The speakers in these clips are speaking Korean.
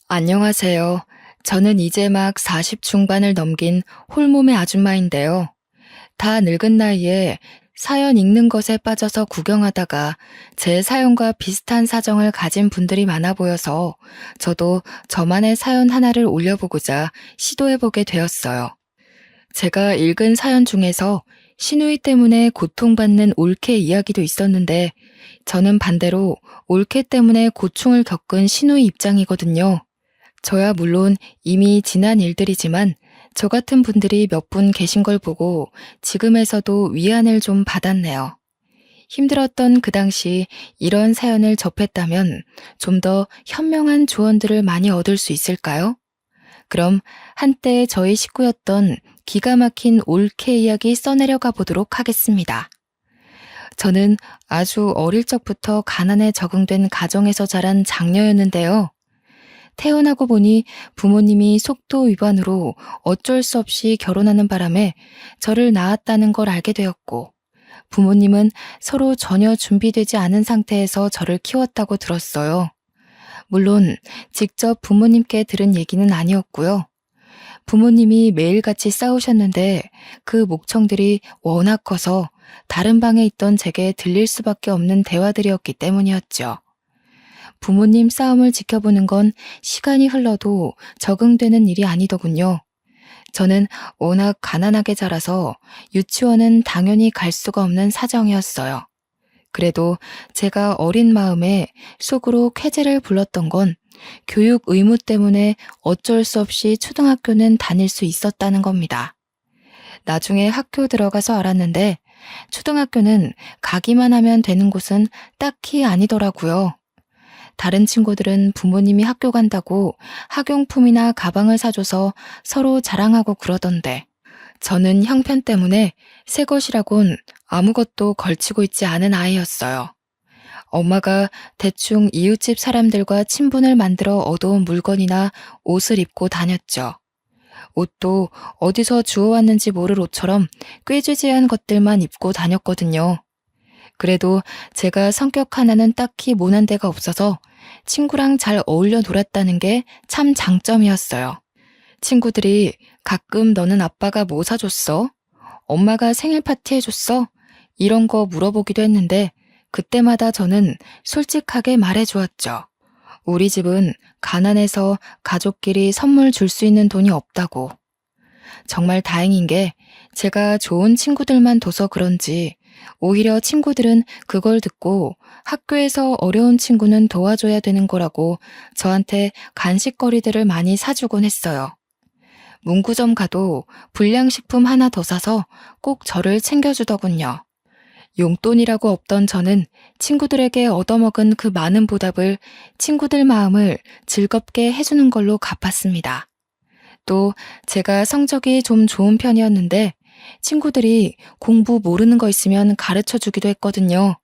안녕하세요. 저는 이제 막 40 중반을 넘긴 홀몸의 아줌마인데요. 다 늙은 나이에 사연 읽는 것에 빠져서 구경하다가 제 사연과 비슷한 사정을 가진 분들이 많아 보여서 저도 저만의 사연 하나를 올려보고자 시도해보게 되었어요. 제가 읽은 사연 중에서 시누이 때문에 고통받는 올케 이야기도 있었는데 저는 반대로 올케 때문에 고충을 겪은 시누이 입장이거든요. 저야 물론 이미 지난 일들이지만 저 같은 분들이 몇 분 계신 걸 보고 지금에서도 위안을 좀 받았네요. 힘들었던 그 당시 이런 사연을 접했다면 좀 더 현명한 조언들을 많이 얻을 수 있을까요? 그럼 한때 저희 식구였던 기가 막힌 올케 이야기 써내려가 보도록 하겠습니다. 저는 아주 어릴 적부터 가난에 적응된 가정에서 자란 장녀였는데요. 태어나고 보니 부모님이 속도 위반으로 어쩔 수 없이 결혼하는 바람에 저를 낳았다는 걸 알게 되었고, 부모님은 서로 전혀 준비되지 않은 상태에서 저를 키웠다고 들었어요. 물론 직접 부모님께 들은 얘기는 아니었고요. 부모님이 매일같이 싸우셨는데 그 목청들이 워낙 커서 다른 방에 있던 제게 들릴 수밖에 없는 대화들이었기 때문이었죠. 부모님 싸움을 지켜보는 건 시간이 흘러도 적응되는 일이 아니더군요. 저는 워낙 가난하게 자라서 유치원은 당연히 갈 수가 없는 사정이었어요. 그래도 제가 어린 마음에 속으로 쾌재를 불렀던 건 교육 의무 때문에 어쩔 수 없이 초등학교는 다닐 수 있었다는 겁니다. 나중에 학교 들어가서 알았는데 초등학교는 가기만 하면 되는 곳은 딱히 아니더라고요. 다른 친구들은 부모님이 학교 간다고 학용품이나 가방을 사줘서 서로 자랑하고 그러던데 저는 형편 때문에 새 것이라곤 아무것도 걸치고 있지 않은 아이였어요. 엄마가 대충 이웃집 사람들과 친분을 만들어 얻어온 물건이나 옷을 입고 다녔죠. 옷도 어디서 주워왔는지 모를 옷처럼 꾀지지한 것들만 입고 다녔거든요. 그래도 제가 성격 하나는 딱히 모난 데가 없어서 친구랑 잘 어울려 놀았다는 게 참 장점이었어요. 친구들이 가끔 너는 아빠가 뭐 사줬어? 엄마가 생일 파티 해줬어? 이런 거 물어보기도 했는데 그때마다 저는 솔직하게 말해주었죠. 우리 집은 가난해서 가족끼리 선물 줄 수 있는 돈이 없다고. 정말 다행인 게 제가 좋은 친구들만 둬서 그런지 오히려 친구들은 그걸 듣고 학교에서 어려운 친구는 도와줘야 되는 거라고 저한테 간식거리들을 많이 사주곤 했어요. 문구점 가도 불량식품 하나 더 사서 꼭 저를 챙겨주더군요. 용돈이라고 없던 저는 친구들에게 얻어먹은 그 많은 보답을 친구들 마음을 즐겁게 해주는 걸로 갚았습니다. 또 제가 성적이 좀 좋은 편이었는데 친구들이 공부 모르는 거 있으면 가르쳐 주기도 했거든요.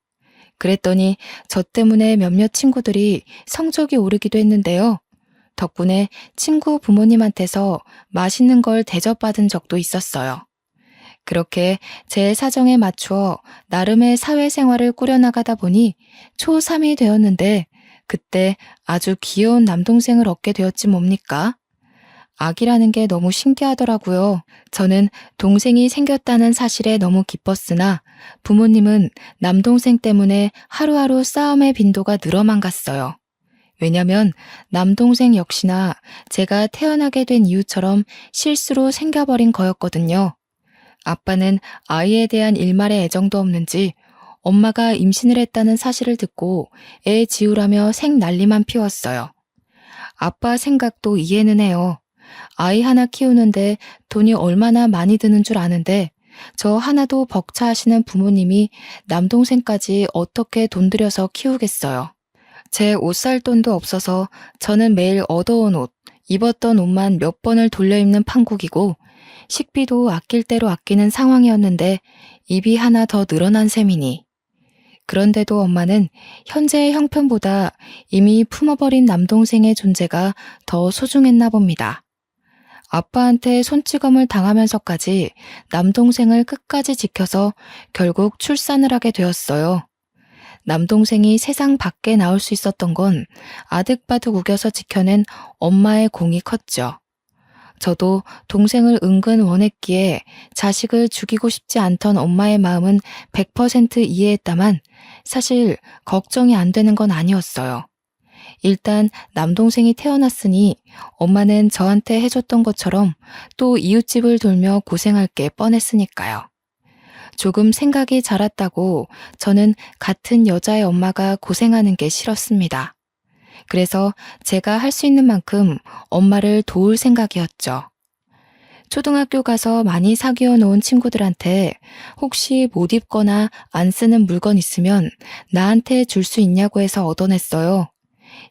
그랬더니 저 때문에 몇몇 친구들이 성적이 오르기도 했는데요. 덕분에 친구 부모님한테서 맛있는 걸 대접받은 적도 있었어요. 그렇게 제 사정에 맞추어 나름의 사회생활을 꾸려나가다 보니 초3이 되었는데 그때 아주 귀여운 남동생을 얻게 되었지 뭡니까? 아기라는 게 너무 신기하더라고요. 저는 동생이 생겼다는 사실에 너무 기뻤으나 부모님은 남동생 때문에 하루하루 싸움의 빈도가 늘어만 갔어요. 왜냐면 남동생 역시나 제가 태어나게 된 이유처럼 실수로 생겨버린 거였거든요. 아빠는 아이에 대한 일말의 애정도 없는지 엄마가 임신을 했다는 사실을 듣고 애 지우라며 생난리만 피웠어요. 아빠 생각도 이해는 해요. 아이 하나 키우는데 돈이 얼마나 많이 드는 줄 아는데 저 하나도 벅차하시는 부모님이 남동생까지 어떻게 돈 들여서 키우겠어요. 제 옷 살 돈도 없어서 저는 매일 얻어온 옷, 입었던 옷만 몇 번을 돌려 입는 판국이고 식비도 아낄 대로 아끼는 상황이었는데 입이 하나 더 늘어난 셈이니. 그런데도 엄마는 현재의 형편보다 이미 품어버린 남동생의 존재가 더 소중했나 봅니다. 아빠한테 손찌검을 당하면서까지 남동생을 끝까지 지켜서 결국 출산을 하게 되었어요. 남동생이 세상 밖에 나올 수 있었던 건 아득바득 우겨서 지켜낸 엄마의 공이 컸죠. 저도 동생을 은근 원했기에 자식을 죽이고 싶지 않던 엄마의 마음은 100% 이해했다만 사실 걱정이 안 되는 건 아니었어요. 일단 남동생이 태어났으니 엄마는 저한테 해줬던 것처럼 또 이웃집을 돌며 고생할 게 뻔했으니까요. 조금 생각이 자랐다고 저는 같은 여자의 엄마가 고생하는 게 싫었습니다. 그래서 제가 할 수 있는 만큼 엄마를 도울 생각이었죠. 초등학교 가서 많이 사귀어 놓은 친구들한테 혹시 못 입거나 안 쓰는 물건 있으면 나한테 줄 수 있냐고 해서 얻어냈어요.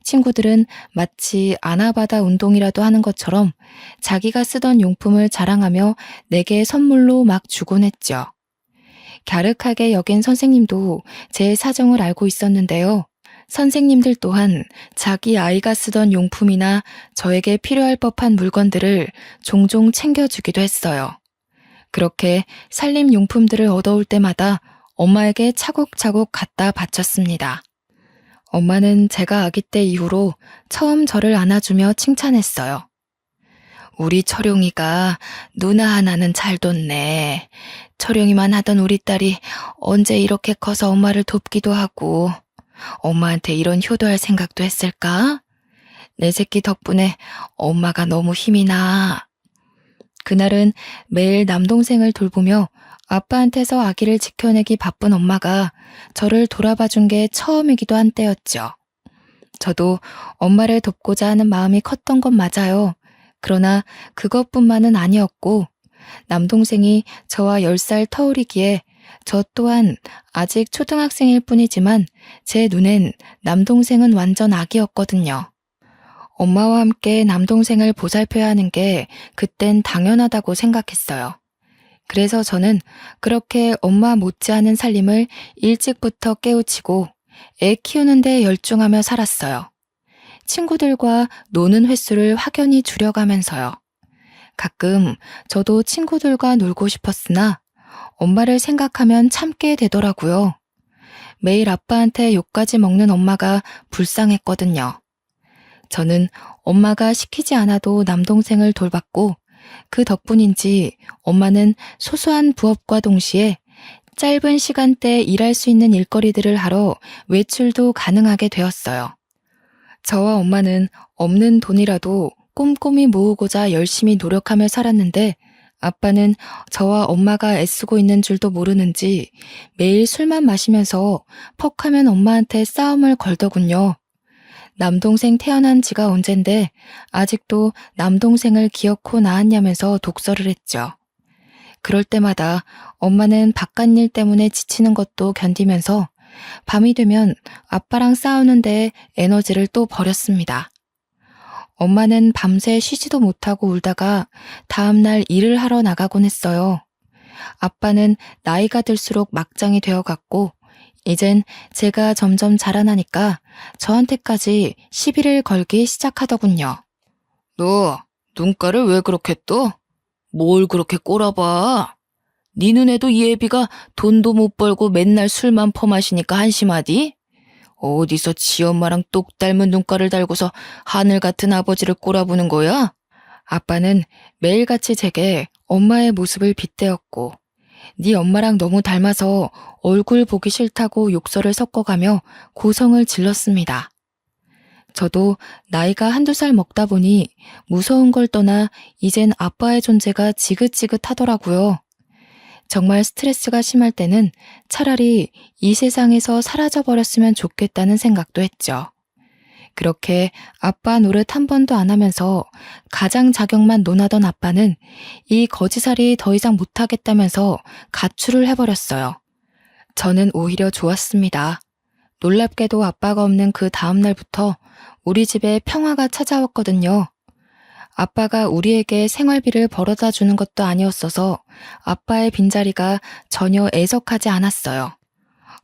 친구들은 마치 아나바다 운동이라도 하는 것처럼 자기가 쓰던 용품을 자랑하며 내게 선물로 막 주곤 했죠. 갸륵하게 여긴 선생님도 제 사정을 알고 있었는데요. 선생님들 또한 자기 아이가 쓰던 용품이나 저에게 필요할 법한 물건들을 종종 챙겨주기도 했어요. 그렇게 살림용품들을 얻어올 때마다 엄마에게 차곡차곡 갖다 바쳤습니다. 엄마는 제가 아기 때 이후로 처음 저를 안아주며 칭찬했어요. 우리 철용이가 누나 하나는 잘 뒀네. 철용이만 하던 우리 딸이 언제 이렇게 커서 엄마를 돕기도 하고 엄마한테 이런 효도할 생각도 했을까? 내 새끼 덕분에 엄마가 너무 힘이 나. 그날은 매일 남동생을 돌보며 아빠한테서 아기를 지켜내기 바쁜 엄마가 저를 돌아봐 준 게 처음이기도 한 때였죠. 저도 엄마를 돕고자 하는 마음이 컸던 건 맞아요. 그러나 그것뿐만은 아니었고 남동생이 저와 10살 터울이기에 저 또한 아직 초등학생일 뿐이지만 제 눈엔 남동생은 완전 아기였거든요. 엄마와 함께 남동생을 보살펴야 하는 게 그땐 당연하다고 생각했어요. 그래서 저는 그렇게 엄마 못지않은 살림을 일찍부터 깨우치고 애 키우는데 열중하며 살았어요. 친구들과 노는 횟수를 확연히 줄여가면서요. 가끔 저도 친구들과 놀고 싶었으나 엄마를 생각하면 참게 되더라고요. 매일 아빠한테 욕까지 먹는 엄마가 불쌍했거든요. 저는 엄마가 시키지 않아도 남동생을 돌봤고 그 덕분인지 엄마는 소소한 부업과 동시에 짧은 시간대에 일할 수 있는 일거리들을 하러 외출도 가능하게 되었어요. 저와 엄마는 없는 돈이라도 꼼꼼히 모으고자 열심히 노력하며 살았는데 아빠는 저와 엄마가 애쓰고 있는 줄도 모르는지 매일 술만 마시면서 퍽하면 엄마한테 싸움을 걸더군요. 남동생 태어난 지가 언젠데 아직도 남동생을 기어코 낳았냐면서 독설을 했죠. 그럴 때마다 엄마는 바깥일 때문에 지치는 것도 견디면서 밤이 되면 아빠랑 싸우는데 에너지를 또 버렸습니다. 엄마는 밤새 쉬지도 못하고 울다가 다음날 일을 하러 나가곤 했어요. 아빠는 나이가 들수록 막장이 되어갔고 이젠 제가 점점 자라나니까 저한테까지 시비를 걸기 시작하더군요. 너 눈가를 왜 그렇게 떠? 뭘 그렇게 꼬라봐? 네 눈에도 이 애비가 돈도 못 벌고 맨날 술만 퍼마시니까 한심하디? 어디서 지 엄마랑 똑 닮은 눈가를 달고서 하늘 같은 아버지를 꼬라보는 거야? 아빠는 매일같이 제게 엄마의 모습을 빗대었고 네 엄마랑 너무 닮아서 얼굴 보기 싫다고 욕설을 섞어가며 고성을 질렀습니다. 저도 나이가 한두 살 먹다 보니 무서운 걸 떠나 이젠 아빠의 존재가 지긋지긋하더라고요. 정말 스트레스가 심할 때는 차라리 이 세상에서 사라져버렸으면 좋겠다는 생각도 했죠. 그렇게 아빠 노릇 한 번도 안 하면서 가장자격만 논하던 아빠는 이 거지살이 더 이상 못하겠다면서 가출을 해버렸어요. 저는 오히려 좋았습니다. 놀랍게도 아빠가 없는 그 다음 날부터 우리 집에 평화가 찾아왔거든요. 아빠가 우리에게 생활비를 벌어다 주는 것도 아니었어서 아빠의 빈자리가 전혀 애석하지 않았어요.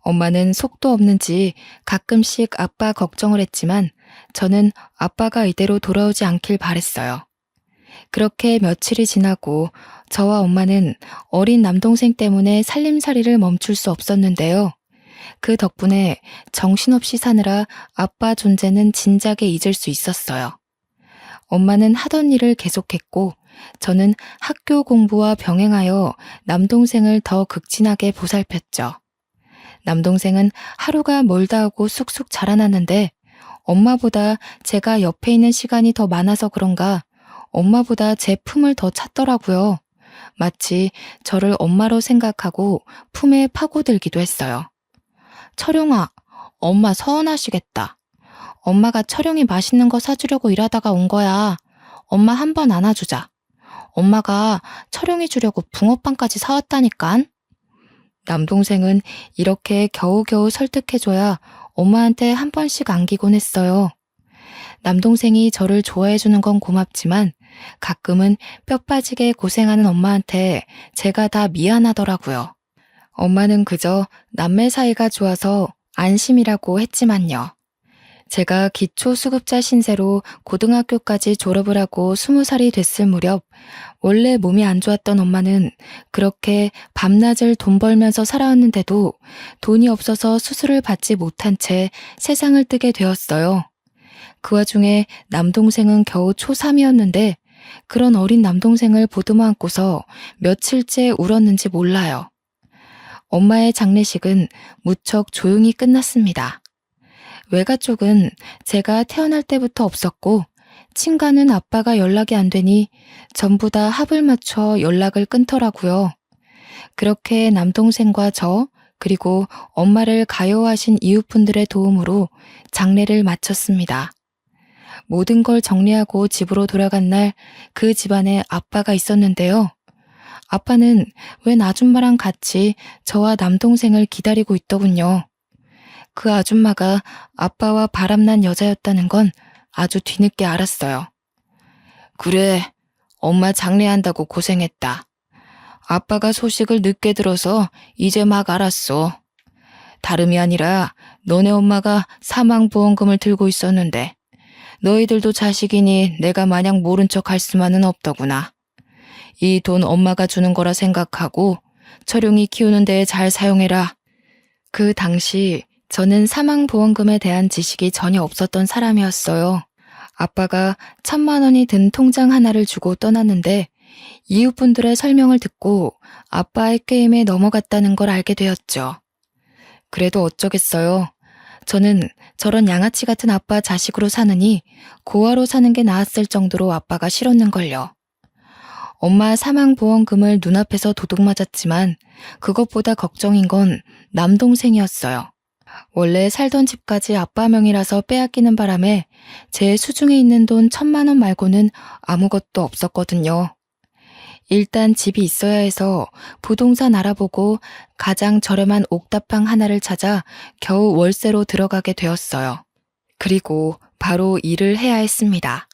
엄마는 속도 없는지 가끔씩 아빠 걱정을 했지만 저는 아빠가 이대로 돌아오지 않길 바랬어요. 그렇게 며칠이 지나고 저와 엄마는 어린 남동생 때문에 살림살이를 멈출 수 없었는데요. 그 덕분에 정신없이 사느라 아빠 존재는 진작에 잊을 수 있었어요. 엄마는 하던 일을 계속했고 저는 학교 공부와 병행하여 남동생을 더 극진하게 보살폈죠. 남동생은 하루가 멀다 하고 쑥쑥 자라났는데 엄마보다 제가 옆에 있는 시간이 더 많아서 그런가 엄마보다 제 품을 더 찾더라고요. 마치 저를 엄마로 생각하고 품에 파고들기도 했어요. 철용아, 엄마 서운하시겠다. 엄마가 철용이 맛있는 거 사주려고 일하다가 온 거야. 엄마 한 번 안아주자. 엄마가 철용이 주려고 붕어빵까지 사왔다니깐. 남동생은 이렇게 겨우겨우 설득해줘야 엄마한테 한 번씩 안기곤 했어요. 남동생이 저를 좋아해주는 건 고맙지만 가끔은 뼈 빠지게 고생하는 엄마한테 제가 다 미안하더라고요. 엄마는 그저 남매 사이가 좋아서 안심이라고 했지만요. 제가 기초수급자 신세로 고등학교까지 졸업을 하고 20살이 됐을 무렵 원래 몸이 안 좋았던 엄마는 그렇게 밤낮을 돈 벌면서 살아왔는데도 돈이 없어서 수술을 받지 못한 채 세상을 뜨게 되었어요. 그 와중에 남동생은 겨우 초3이었는데 그런 어린 남동생을 보듬어 안고서 며칠째 울었는지 몰라요. 엄마의 장례식은 무척 조용히 끝났습니다. 외가 쪽은 제가 태어날 때부터 없었고 친가는 아빠가 연락이 안 되니 전부 다 합을 맞춰 연락을 끊더라고요. 그렇게 남동생과 저 그리고 엄마를 가여워하신 이웃분들의 도움으로 장례를 마쳤습니다. 모든 걸 정리하고 집으로 돌아간 날 그 집안에 아빠가 있었는데요. 아빠는 웬 아줌마랑 같이 저와 남동생을 기다리고 있더군요. 그 아줌마가 아빠와 바람난 여자였다는 건 아주 뒤늦게 알았어요. 그래, 엄마 장례한다고 고생했다. 아빠가 소식을 늦게 들어서 이제 막 알았어. 다름이 아니라 너네 엄마가 사망보험금을 들고 있었는데 너희들도 자식이니 내가 마냥 모른 척 할 수만은 없더구나. 이 돈 엄마가 주는 거라 생각하고 철용이 키우는 데에 잘 사용해라. 그 당시 저는 사망보험금에 대한 지식이 전혀 없었던 사람이었어요. 아빠가 1,000만 원이 든 통장 하나를 주고 떠났는데 이웃분들의 설명을 듣고 아빠의 게임에 넘어갔다는 걸 알게 되었죠. 그래도 어쩌겠어요. 저는 저런 양아치 같은 아빠 자식으로 사느니 고아로 사는 게 나았을 정도로 아빠가 싫었는걸요. 엄마 사망보험금을 눈앞에서 도둑 맞았지만 그것보다 걱정인 건 남동생이었어요. 원래 살던 집까지 아빠 명의라서 빼앗기는 바람에 제 수중에 있는 돈 1,000만 원 말고는 아무것도 없었거든요. 일단 집이 있어야 해서 부동산 알아보고 가장 저렴한 옥탑방 하나를 찾아 겨우 월세로 들어가게 되었어요. 그리고 바로 일을 해야 했습니다.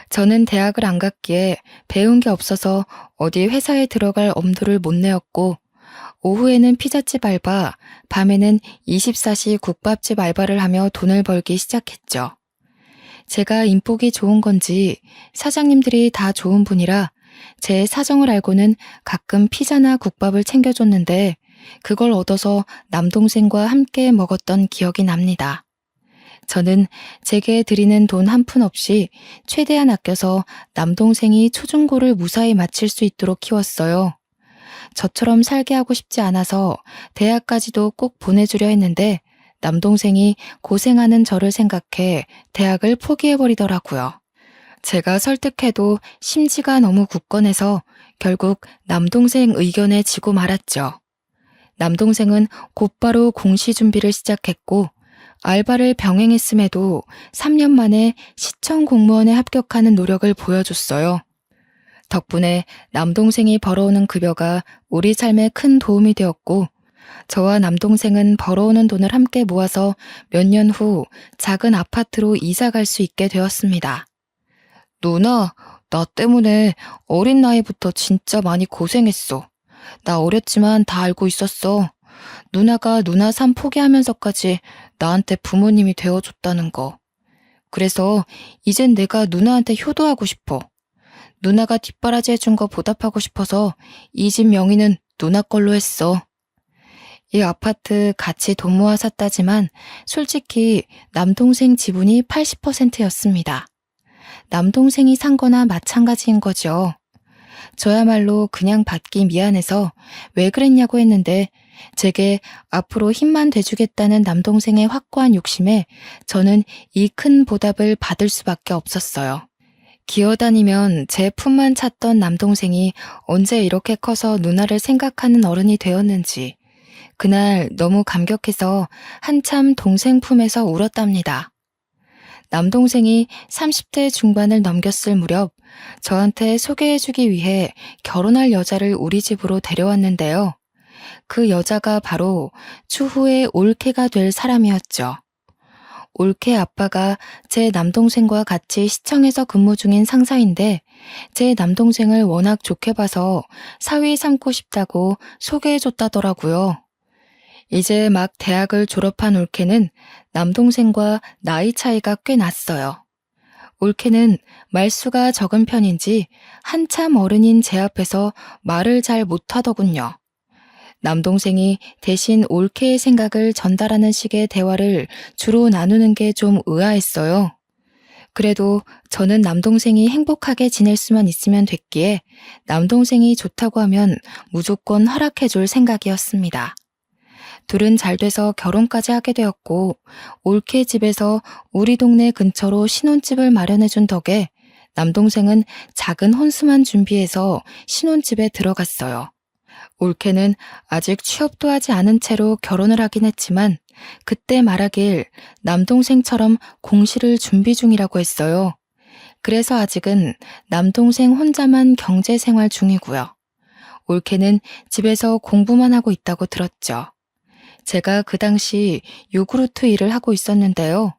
저는 대학을 안 갔기에 배운 게 없어서 어디 회사에 들어갈 엄두를 못 내었고 오후에는 피자집 알바, 밤에는 24시 국밥집 알바를 하며 돈을 벌기 시작했죠. 제가 인복이 좋은 건지 사장님들이 다 좋은 분이라 제 사정을 알고는 가끔 피자나 국밥을 챙겨줬는데 그걸 얻어서 남동생과 함께 먹었던 기억이 납니다. 저는 제게 드리는 돈 한 푼 없이 최대한 아껴서 남동생이 초중고를 무사히 마칠 수 있도록 키웠어요. 저처럼 살게 하고 싶지 않아서 대학까지도 꼭 보내주려 했는데 남동생이 고생하는 저를 생각해 대학을 포기해버리더라고요. 제가 설득해도 심지가 너무 굳건해서 결국 남동생 의견에 지고 말았죠. 남동생은 곧바로 공시 준비를 시작했고 알바를 병행했음에도 3년 만에 시청 공무원에 합격하는 노력을 보여줬어요. 덕분에 남동생이 벌어오는 급여가 우리 삶에 큰 도움이 되었고 저와 남동생은 벌어오는 돈을 함께 모아서 몇 년 후 작은 아파트로 이사 갈 수 있게 되었습니다. 누나, 나 때문에 어린 나이부터 진짜 많이 고생했어. 나 어렸지만 다 알고 있었어. 누나가 누나 삶 포기하면서까지 나한테 부모님이 되어줬다는 거. 그래서 이젠 내가 누나한테 효도하고 싶어. 누나가 뒷바라지 해준 거 보답하고 싶어서 이 집 명의는 누나 걸로 했어. 이 아파트 같이 돈 모아 샀다지만 솔직히 남동생 지분이 80%였습니다. 남동생이 산 거나 마찬가지인 거죠. 저야말로 그냥 받기 미안해서 왜 그랬냐고 했는데 제게 앞으로 힘만 돼주겠다는 남동생의 확고한 욕심에 저는 이 큰 보답을 받을 수밖에 없었어요. 기어다니면 제 품만 찾던 남동생이 언제 이렇게 커서 누나를 생각하는 어른이 되었는지 그날 너무 감격해서 한참 동생 품에서 울었답니다. 남동생이 30대 중반을 넘겼을 무렵 저한테 소개해주기 위해 결혼할 여자를 우리 집으로 데려왔는데요. 그 여자가 바로 추후에 올케가 될 사람이었죠. 올케 아빠가 제 남동생과 같이 시청에서 근무 중인 상사인데 제 남동생을 워낙 좋게 봐서 사위 삼고 싶다고 소개해줬다더라고요. 이제 막 대학을 졸업한 올케는 남동생과 나이 차이가 꽤 났어요. 올케는 말수가 적은 편인지 한참 어른인 제 앞에서 말을 잘 못하더군요. 남동생이 대신 올케의 생각을 전달하는 식의 대화를 주로 나누는 게 좀 의아했어요. 그래도 저는 남동생이 행복하게 지낼 수만 있으면 됐기에 남동생이 좋다고 하면 무조건 허락해줄 생각이었습니다. 둘은 잘 돼서 결혼까지 하게 되었고 올케 집에서 우리 동네 근처로 신혼집을 마련해준 덕에 남동생은 작은 혼수만 준비해서 신혼집에 들어갔어요. 올케는 아직 취업도 하지 않은 채로 결혼을 하긴 했지만 그때 말하길 남동생처럼 공시를 준비 중이라고 했어요. 그래서 아직은 남동생 혼자만 경제생활 중이고요. 올케는 집에서 공부만 하고 있다고 들었죠. 제가 그 당시 요구르트 일을 하고 있었는데요.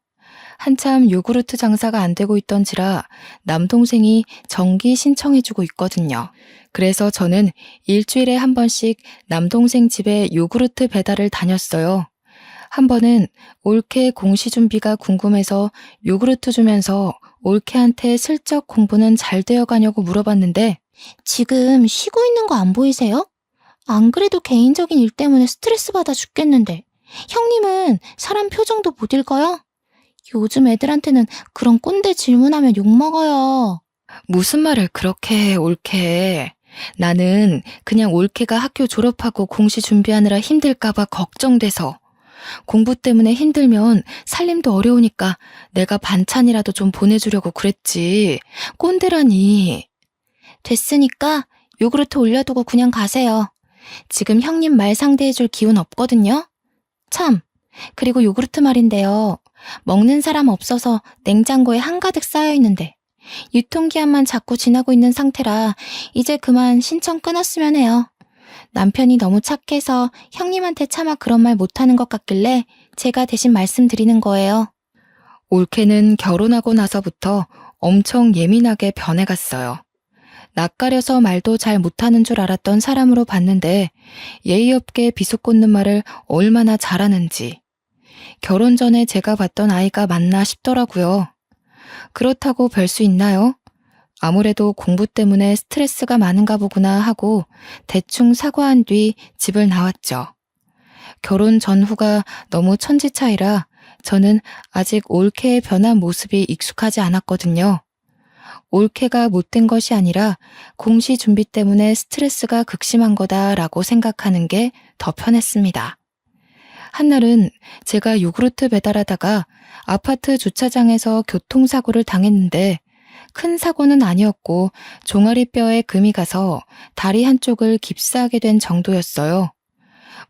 한참 요구르트 장사가 안 되고 있던지라 남동생이 정기 신청해주고 있거든요. 그래서 저는 일주일에 한 번씩 남동생 집에 요구르트 배달을 다녔어요. 한 번은 올케 공시 준비가 궁금해서 요구르트 주면서 올케한테 슬쩍 공부는 잘 되어가냐고 물어봤는데 지금 쉬고 있는 거 안 보이세요? 안 그래도 개인적인 일 때문에 스트레스 받아 죽겠는데 형님은 사람 표정도 못 읽어요? 요즘 애들한테는 그런 꼰대 질문하면 욕먹어요. 무슨 말을 그렇게 해, 올케. 나는 그냥 올케가 학교 졸업하고 공시 준비하느라 힘들까봐 걱정돼서 공부 때문에 힘들면 살림도 어려우니까 내가 반찬이라도 좀 보내주려고 그랬지. 꼰대라니. 됐으니까 요구르트 올려두고 그냥 가세요. 지금 형님 말 상대해줄 기운 없거든요? 참, 그리고 요구르트 말인데요. 먹는 사람 없어서 냉장고에 한가득 쌓여있는데 유통기한만 자꾸 지나고 있는 상태라 이제 그만 신청 끊었으면 해요. 남편이 너무 착해서 형님한테 차마 그런 말 못하는 것 같길래 제가 대신 말씀드리는 거예요. 올케는 결혼하고 나서부터 엄청 예민하게 변해갔어요. 낯가려서 말도 잘 못하는 줄 알았던 사람으로 봤는데 예의 없게 비속꽂는 말을 얼마나 잘하는지. 결혼 전에 제가 봤던 아이가 맞나 싶더라고요. 그렇다고 별 수 있나요? 아무래도 공부 때문에 스트레스가 많은가 보구나 하고 대충 사과한 뒤 집을 나왔죠. 결혼 전후가 너무 천지 차이라 저는 아직 올케의 변한 모습이 익숙하지 않았거든요. 올케가 못된 것이 아니라 공시 준비 때문에 스트레스가 극심한 거다라고 생각하는 게 더 편했습니다. 한날은 제가 요구르트 배달하다가 아파트 주차장에서 교통사고를 당했는데 큰 사고는 아니었고 종아리뼈에 금이 가서 다리 한쪽을 깁스하게 된 정도였어요.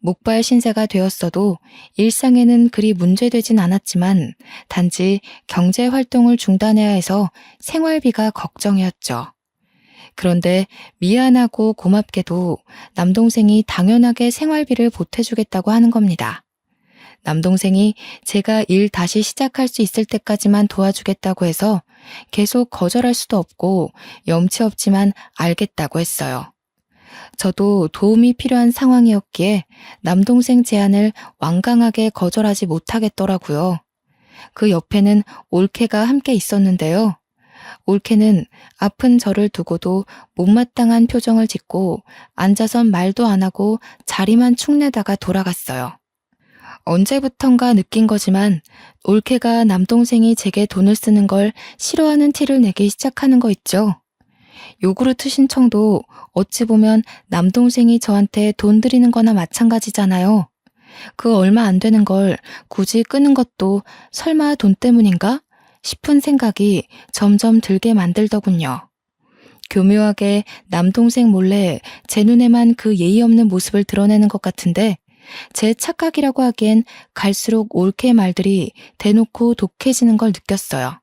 목발 신세가 되었어도 일상에는 그리 문제되진 않았지만 단지 경제 활동을 중단해야 해서 생활비가 걱정이었죠. 그런데 미안하고 고맙게도 남동생이 당연하게 생활비를 보태주겠다고 하는 겁니다. 남동생이 제가 일 다시 시작할 수 있을 때까지만 도와주겠다고 해서 계속 거절할 수도 없고 염치 없지만 알겠다고 했어요. 저도 도움이 필요한 상황이었기에 남동생 제안을 완강하게 거절하지 못하겠더라고요. 그 옆에는 올케가 함께 있었는데요. 올케는 아픈 저를 두고도 못마땅한 표정을 짓고 앉아선 말도 안 하고 자리만 축내다가 돌아갔어요. 언제부턴가 느낀 거지만 올케가 남동생이 제게 돈을 쓰는 걸 싫어하는 티를 내기 시작하는 거 있죠. 요구르트 신청도 어찌 보면 남동생이 저한테 돈 드리는 거나 마찬가지잖아요. 그 얼마 안 되는 걸 굳이 끄는 것도 설마 돈 때문인가 싶은 생각이 점점 들게 만들더군요. 교묘하게 남동생 몰래 제 눈에만 그 예의 없는 모습을 드러내는 것 같은데 제 착각이라고 하기엔 갈수록 올케 말들이 대놓고 독해지는 걸 느꼈어요.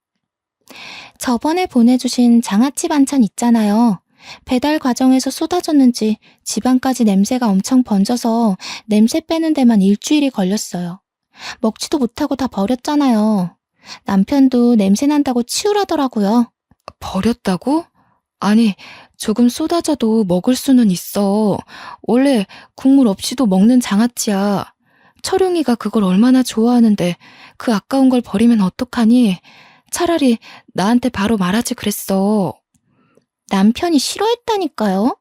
저번에 보내주신 장아찌 반찬 있잖아요. 배달 과정에서 쏟아졌는지 집안까지 냄새가 엄청 번져서 냄새 빼는 데만 일주일이 걸렸어요. 먹지도 못하고 다 버렸잖아요. 남편도 냄새 난다고 치우라더라고요. 버렸다고? 아니, 조금 쏟아져도 먹을 수는 있어. 원래 국물 없이도 먹는 장아찌야. 철용이가 그걸 얼마나 좋아하는데 그 아까운 걸 버리면 어떡하니? 차라리 나한테 바로 말하지 그랬어. 남편이 싫어했다니까요.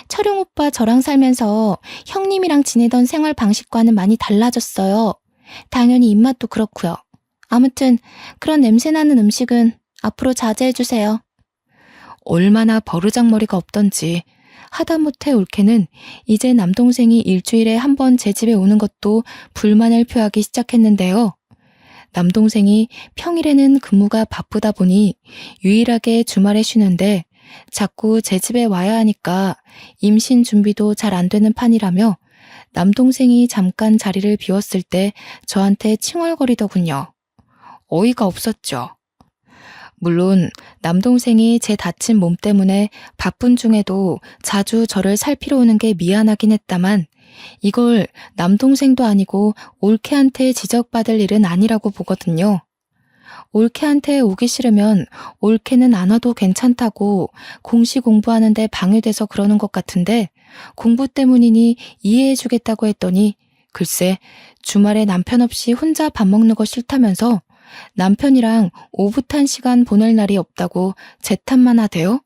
철용 오빠 저랑 살면서 형님이랑 지내던 생활 방식과는 많이 달라졌어요. 당연히 입맛도 그렇고요. 아무튼 그런 냄새 나는 음식은 앞으로 자제해주세요. 얼마나 버르장머리가 없던지. 하다못해 올케는 이제 남동생이 일주일에 한 번 제 집에 오는 것도 불만을 표하기 시작했는데요. 남동생이 평일에는 근무가 바쁘다 보니 유일하게 주말에 쉬는데 자꾸 제 집에 와야 하니까 임신 준비도 잘 안 되는 판이라며 남동생이 잠깐 자리를 비웠을 때 저한테 칭얼거리더군요. 어이가 없었죠. 물론 남동생이 제 다친 몸 때문에 바쁜 중에도 자주 저를 살피러 오는 게 미안하긴 했다만 이걸 남동생도 아니고 올케한테 지적받을 일은 아니라고 보거든요. 올케한테 오기 싫으면 올케는 안 와도 괜찮다고 공시 공부하는데 방해돼서 그러는 것 같은데 공부 때문이니 이해해주겠다고 했더니 글쎄 주말에 남편 없이 혼자 밥 먹는 거 싫다면서 남편이랑 오붓한 시간 보낼 날이 없다고 제 탓만 하대요.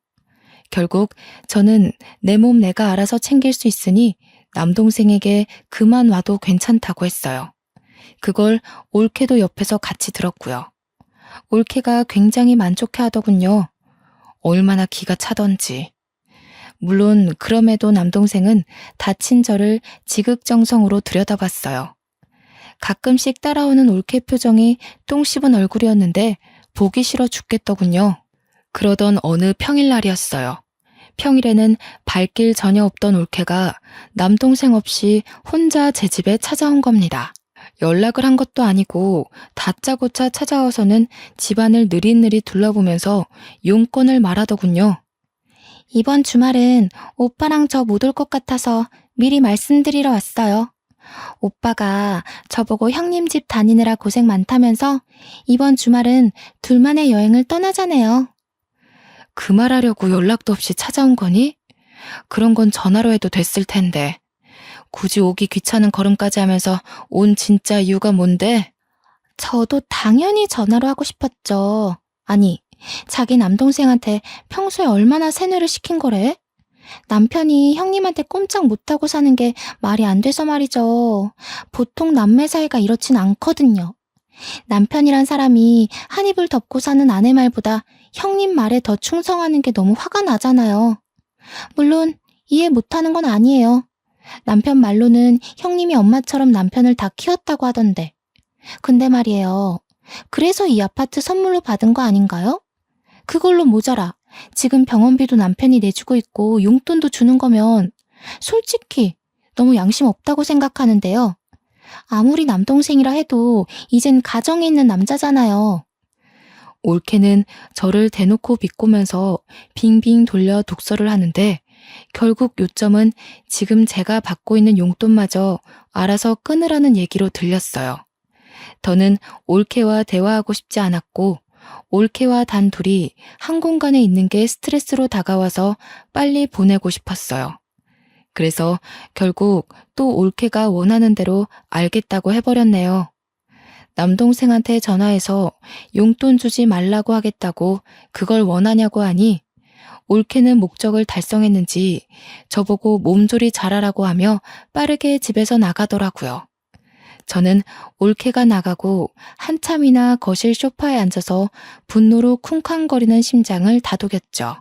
결국 저는 내 몸 내가 알아서 챙길 수 있으니 남동생에게 그만 와도 괜찮다고 했어요. 그걸 올케도 옆에서 같이 들었고요. 올케가 굉장히 만족해 하더군요. 얼마나 기가 차던지. 물론 그럼에도 남동생은 다친 저를 지극정성으로 들여다봤어요. 가끔씩 따라오는 올케 표정이 똥 씹은 얼굴이었는데 보기 싫어 죽겠더군요. 그러던 어느 평일날이었어요. 평일에는 발길 전혀 없던 올케가 남동생 없이 혼자 제 집에 찾아온 겁니다. 연락을 한 것도 아니고 다짜고짜 찾아와서는 집안을 느릿느릿 둘러보면서 용건을 말하더군요. 이번 주말은 오빠랑 저 못 올 것 같아서 미리 말씀드리러 왔어요. 오빠가 저보고 형님 집 다니느라 고생 많다면서 이번 주말은 둘만의 여행을 떠나자네요. 그 말하려고 연락도 없이 찾아온 거니? 그런 건 전화로 해도 됐을 텐데. 굳이 오기 귀찮은 걸음까지 하면서 온 진짜 이유가 뭔데? 저도 당연히 전화로 하고 싶었죠. 아니, 자기 남동생한테 평소에 얼마나 세뇌를 시킨 거래? 남편이 형님한테 꼼짝 못하고 사는 게 말이 안 돼서 말이죠. 보통 남매 사이가 이렇진 않거든요. 남편이란 사람이 한 입을 덮고 사는 아내 말보다 형님 말에 더 충성하는 게 너무 화가 나잖아요. 물론 이해 못하는 건 아니에요. 남편 말로는 형님이 엄마처럼 남편을 다 키웠다고 하던데. 근데 말이에요. 그래서 이 아파트 선물로 받은 거 아닌가요? 그걸로 모자라. 지금 병원비도 남편이 내주고 있고 용돈도 주는 거면 솔직히 너무 양심 없다고 생각하는데요. 아무리 남동생이라 해도 이젠 가정에 있는 남자잖아요. 올케는 저를 대놓고 비꼬면서 빙빙 돌려 독서를 하는데 결국 요점은 지금 제가 받고 있는 용돈마저 알아서 끊으라는 얘기로 들렸어요. 더는 올케와 대화하고 싶지 않았고 올케와 단 둘이 한 공간에 있는 게 스트레스로 다가와서 빨리 보내고 싶었어요. 그래서 결국 또 올케가 원하는 대로 알겠다고 해버렸네요. 남동생한테 전화해서 용돈 주지 말라고 하겠다고 그걸 원하냐고 하니 올케는 목적을 달성했는지 저보고 몸조리 잘하라고 하며 빠르게 집에서 나가더라고요. 저는 올케가 나가고 한참이나 거실 소파에 앉아서 분노로 쿵쾅거리는 심장을 다독였죠.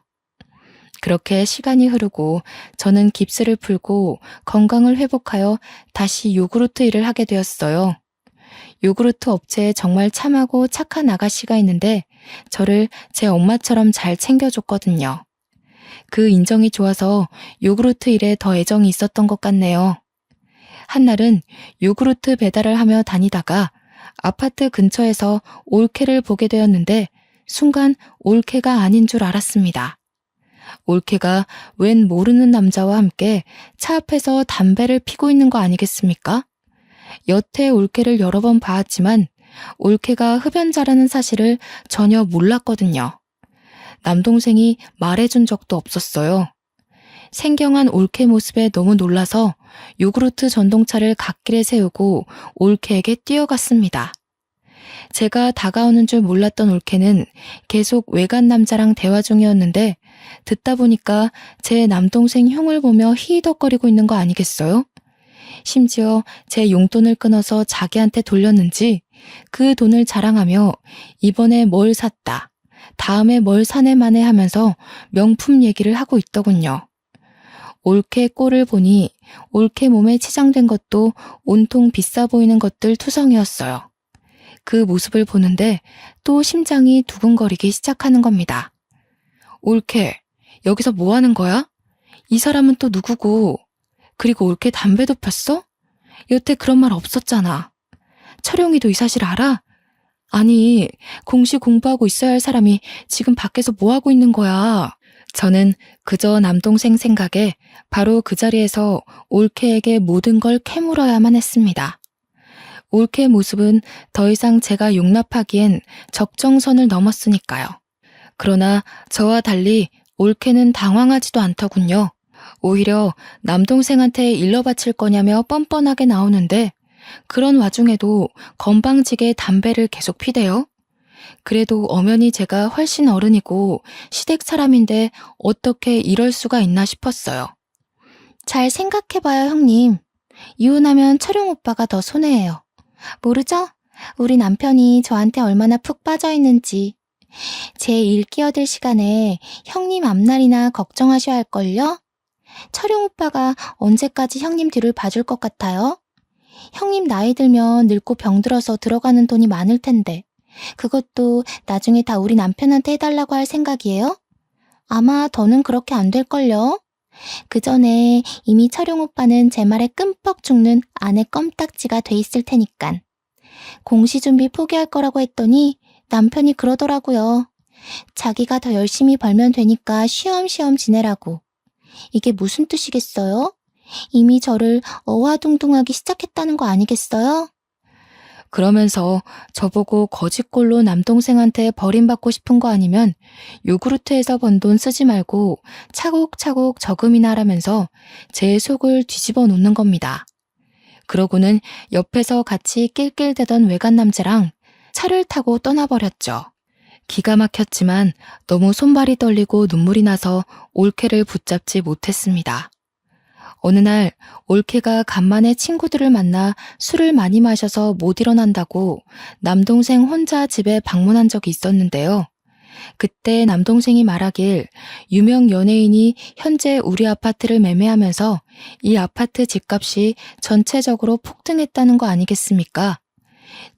그렇게 시간이 흐르고 저는 깁스를 풀고 건강을 회복하여 다시 요구르트 일을 하게 되었어요. 요구르트 업체에 정말 참하고 착한 아가씨가 있는데 저를 제 엄마처럼 잘 챙겨줬거든요. 그 인정이 좋아서 요구르트 일에 더 애정이 있었던 것 같네요. 한날은 요구르트 배달을 하며 다니다가 아파트 근처에서 올케를 보게 되었는데 순간 올케가 아닌 줄 알았습니다. 올케가 웬 모르는 남자와 함께 차 앞에서 담배를 피고 있는 거 아니겠습니까? 여태 올케를 여러 번 봐왔지만 올케가 흡연자라는 사실을 전혀 몰랐거든요. 남동생이 말해준 적도 없었어요. 생경한 올케 모습에 너무 놀라서 요구르트 전동차를 갓길에 세우고 올케에게 뛰어갔습니다. 제가 다가오는 줄 몰랐던 올케는 계속 외간 남자랑 대화 중이었는데 듣다 보니까 제 남동생 흉을 보며 히히덕거리고 있는 거 아니겠어요? 심지어 제 용돈을 끊어서 자기한테 돌렸는지 그 돈을 자랑하며 이번에 뭘 샀다, 다음에 뭘 사네 마네 하면서 명품 얘기를 하고 있더군요. 올케 꼴을 보니 올케 몸에 치장된 것도 온통 비싸 보이는 것들 투성이었어요. 그 모습을 보는데 또 심장이 두근거리기 시작하는 겁니다. 올케, 여기서 뭐 하는 거야? 이 사람은 또 누구고? 그리고 올케 담배도 폈어? 여태 그런 말 없었잖아. 철용이도 이 사실 알아? 아니, 공시 공부하고 있어야 할 사람이 지금 밖에서 뭐 하고 있는 거야? 저는 그저 남동생 생각에 바로 그 자리에서 올케에게 모든 걸 캐물어야만 했습니다. 올케의 모습은 더 이상 제가 용납하기엔 적정선을 넘었으니까요. 그러나 저와 달리 올케는 당황하지도 않더군요. 오히려 남동생한테 일러 바칠 거냐며 뻔뻔하게 나오는데 그런 와중에도 건방지게 담배를 계속 피대요. 그래도 엄연히 제가 훨씬 어른이고 시댁 사람인데 어떻게 이럴 수가 있나 싶었어요. 잘 생각해봐요, 형님. 이혼하면 철용 오빠가 더 손해예요. 모르죠? 우리 남편이 저한테 얼마나 푹 빠져있는지. 제 일 끼어들 시간에 형님 앞날이나 걱정하셔야 할걸요? 철용 오빠가 언제까지 형님 뒤를 봐줄 것 같아요? 형님 나이 들면 늙고 병들어서 들어가는 돈이 많을 텐데 그것도 나중에 다 우리 남편한테 해달라고 할 생각이에요? 아마 더는 그렇게 안 될걸요? 그 전에 이미 철용 오빠는 제 말에 끔뻑 죽는 아내 껌딱지가 돼 있을 테니깐. 공시준비 포기할 거라고 했더니 남편이 그러더라고요. 자기가 더 열심히 벌면 되니까 쉬엄쉬엄 지내라고. 이게 무슨 뜻이겠어요? 이미 저를 어화둥둥하기 시작했다는 거 아니겠어요? 그러면서 저보고 거짓골로 남동생한테 버림받고 싶은 거 아니면 요구르트에서 번 돈 쓰지 말고 차곡차곡 저금이나 하라면서 제 속을 뒤집어 놓는 겁니다. 그러고는 옆에서 같이 낄낄대던 외간 남자랑 차를 타고 떠나버렸죠. 기가 막혔지만 너무 손발이 떨리고 눈물이 나서 올케를 붙잡지 못했습니다. 어느 날 올케가 간만에 친구들을 만나 술을 많이 마셔서 못 일어난다고 남동생 혼자 집에 방문한 적이 있었는데요. 그때 남동생이 말하길 유명 연예인이 현재 우리 아파트를 매매하면서 이 아파트 집값이 전체적으로 폭등했다는 거 아니겠습니까?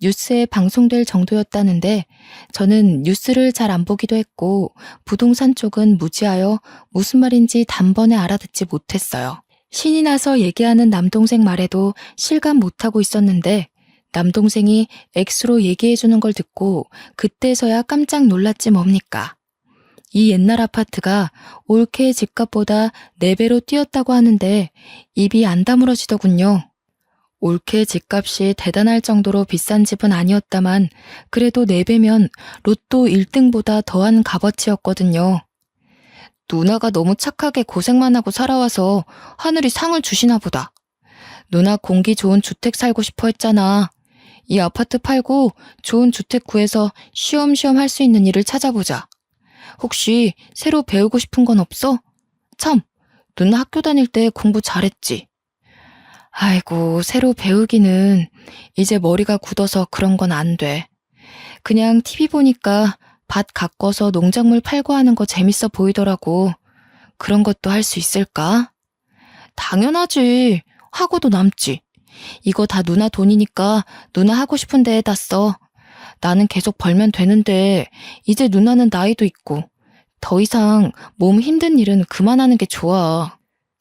뉴스에 방송될 정도였다는데 저는 뉴스를 잘 안 보기도 했고 부동산 쪽은 무지하여 무슨 말인지 단번에 알아듣지 못했어요. 신이 나서 얘기하는 남동생 말에도 실감 못하고 있었는데 남동생이 X로 얘기해주는 걸 듣고 그때서야 깜짝 놀랐지 뭡니까. 이 옛날 아파트가 올케의 집값보다 4배로 뛰었다고 하는데 입이 안 다물어지더군요. 올케 집값이 대단할 정도로 비싼 집은 아니었다만 그래도 4배면 로또 1등보다 더한 값어치였거든요. 누나가 너무 착하게 고생만 하고 살아와서 하늘이 상을 주시나 보다. 누나 공기 좋은 주택 살고 싶어 했잖아. 이 아파트 팔고 좋은 주택 구해서 쉬엄쉬엄 할 수 있는 일을 찾아보자. 혹시 새로 배우고 싶은 건 없어? 참, 누나 학교 다닐 때 공부 잘했지. 아이고, 새로 배우기는 이제 머리가 굳어서 그런 건 안 돼. 그냥 TV 보니까 밭 가꿔서 농작물 팔고 하는 거 재밌어 보이더라고. 그런 것도 할 수 있을까? 당연하지. 하고도 남지. 이거 다 누나 돈이니까 누나 하고 싶은 데에다 써. 나는 계속 벌면 되는데 이제 누나는 나이도 있고 더 이상 몸 힘든 일은 그만하는 게 좋아.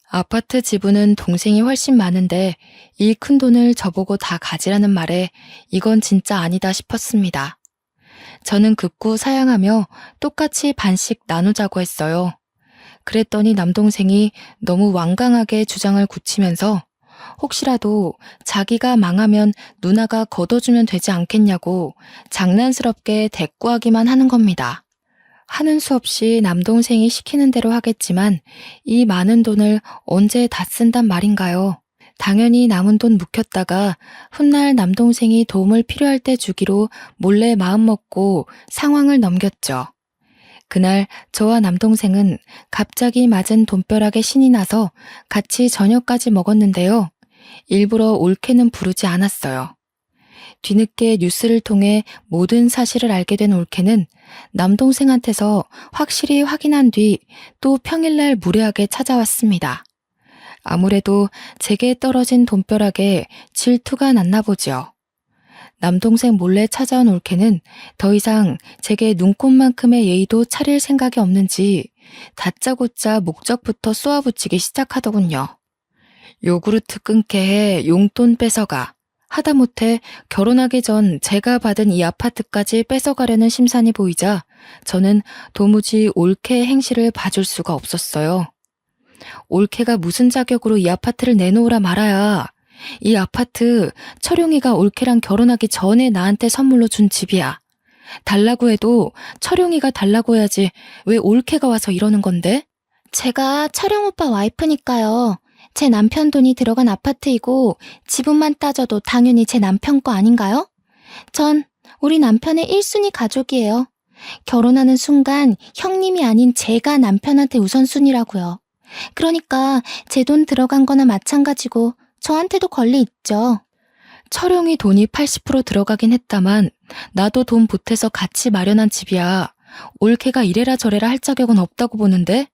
아파트 지분은 동생이 훨씬 많은데 이 큰 돈을 저보고 다 가지라는 말에 이건 진짜 아니다 싶었습니다. 저는 극구 사양하며 똑같이 반씩 나누자고 했어요. 그랬더니 남동생이 너무 완강하게 주장을 굳히면서 혹시라도 자기가 망하면 누나가 걷어주면 되지 않겠냐고 장난스럽게 대꾸하기만 하는 겁니다. 하는 수 없이 남동생이 시키는 대로 하겠지만 이 많은 돈을 언제 다 쓴단 말인가요? 당연히 남은 돈 묵혔다가 훗날 남동생이 도움을 필요할 때 주기로 몰래 마음먹고 상황을 넘겼죠. 그날 저와 남동생은 갑자기 맞은 돈벼락에 신이 나서 같이 저녁까지 먹었는데요. 일부러 올케는 부르지 않았어요. 뒤늦게 뉴스를 통해 모든 사실을 알게 된 올케는 남동생한테서 확실히 확인한 뒤 또 평일날 무례하게 찾아왔습니다. 아무래도 제게 떨어진 돈벼락에 질투가 났나 보죠. 남동생 몰래 찾아온 올케는 더 이상 제게 눈꼽만큼의 예의도 차릴 생각이 없는지 다짜고짜 목적부터 쏘아붙이기 시작하더군요. 요구르트 끊게 해, 용돈 뺏어가. 하다못해 결혼하기 전 제가 받은 이 아파트까지 뺏어가려는 심산이 보이자 저는 도무지 올케의 행실을 봐줄 수가 없었어요. 올케가 무슨 자격으로 이 아파트를 내놓으라 말아야. 이 아파트 철용이가 올케랑 결혼하기 전에 나한테 선물로 준 집이야. 달라고 해도 철용이가 달라고 해야지 왜 올케가 와서 이러는 건데? 제가 철영 오빠 와이프니까요. 제 남편 돈이 들어간 아파트이고 지분만 따져도 당연히 제 남편 거 아닌가요? 전 우리 남편의 1순위 가족이에요. 결혼하는 순간 형님이 아닌 제가 남편한테 우선순위라고요. 그러니까 제 돈 들어간 거나 마찬가지고 저한테도 권리 있죠. 철용이 돈이 80% 들어가긴 했다만 나도 돈 보태서 같이 마련한 집이야. 올케가 이래라 저래라 할 자격은 없다고 보는데?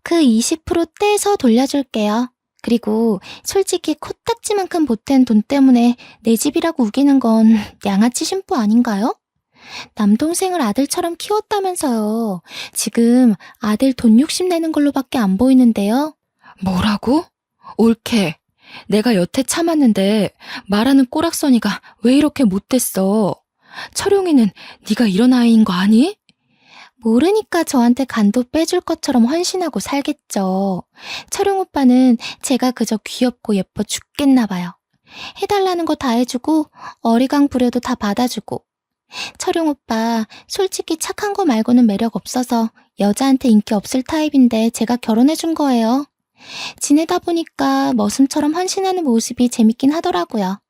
그 20% 떼서 돌려줄게요. 그리고 솔직히 코딱지만큼 보탠 돈 때문에 내 집이라고 우기는 건 양아치 심보 아닌가요? 남동생을 아들처럼 키웠다면서요. 지금 아들 돈 욕심 내는 걸로밖에 안 보이는데요. 뭐라고? 올케, 내가 여태 참았는데 말하는 꼬락서니가 왜 이렇게 못됐어? 철용이는 네가 이런 아이인 거 아니? 모르니까 저한테 간도 빼줄 것처럼 헌신하고 살겠죠. 철용 오빠는 제가 그저 귀엽고 예뻐 죽겠나 봐요. 해달라는 거 다 해주고 어리광 부려도 다 받아주고. 철용 오빠 솔직히 착한 거 말고는 매력 없어서 여자한테 인기 없을 타입인데 제가 결혼해준 거예요. 지내다 보니까 머슴처럼 헌신하는 모습이 재밌긴 하더라고요.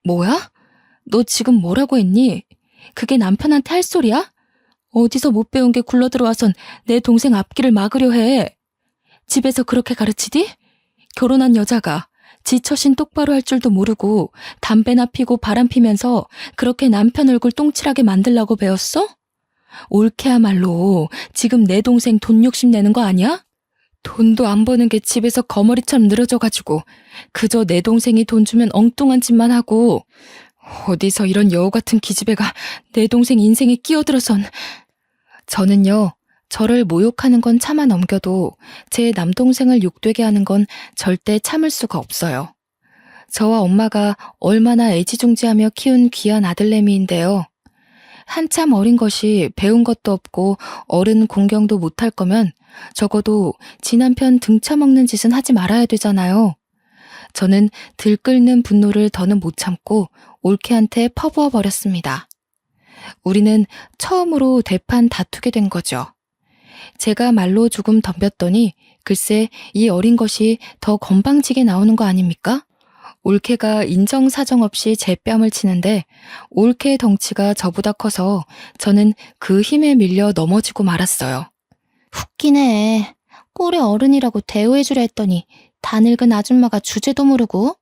뭐야? 너 지금 뭐라고 했니? 그게 남편한테 할 소리야? 어디서 못 배운 게 굴러들어와선 내 동생 앞길을 막으려 해. 집에서 그렇게 가르치디? 결혼한 여자가 지 처신 똑바로 할 줄도 모르고 담배나 피고 바람 피면서 그렇게 남편 얼굴 똥칠하게 만들라고 배웠어? 옳게야말로 지금 내 동생 돈 욕심 내는 거 아니야? 돈도 안 버는 게 집에서 거머리처럼 늘어져가지고 그저 내 동생이 돈 주면 엉뚱한 짓만 하고 어디서 이런 여우 같은 기집애가 내 동생 인생에 끼어들어선. 저는요, 저를 모욕하는 건 참아 넘겨도 제 남동생을 욕되게 하는 건 절대 참을 수가 없어요. 저와 엄마가 얼마나 애지중지하며 키운 귀한 아들내미인데요. 한참 어린 것이 배운 것도 없고 어른 공경도 못할 거면 적어도 지 남편 등쳐먹는 짓은 하지 말아야 되잖아요. 저는 들끓는 분노를 더는 못 참고 올케한테 퍼부어 버렸습니다. 우리는 처음으로 대판 다투게 된 거죠. 제가 말로 조금 덤볐더니 글쎄 이 어린 것이 더 건방지게 나오는 거 아닙니까? 올케가 인정사정 없이 제 뺨을 치는데 올케의 덩치가 저보다 커서 저는 그 힘에 밀려 넘어지고 말았어요. 웃기네. 꼴의 어른이라고 대우해주려 했더니 다 늙은 아줌마가 주제도 모르고.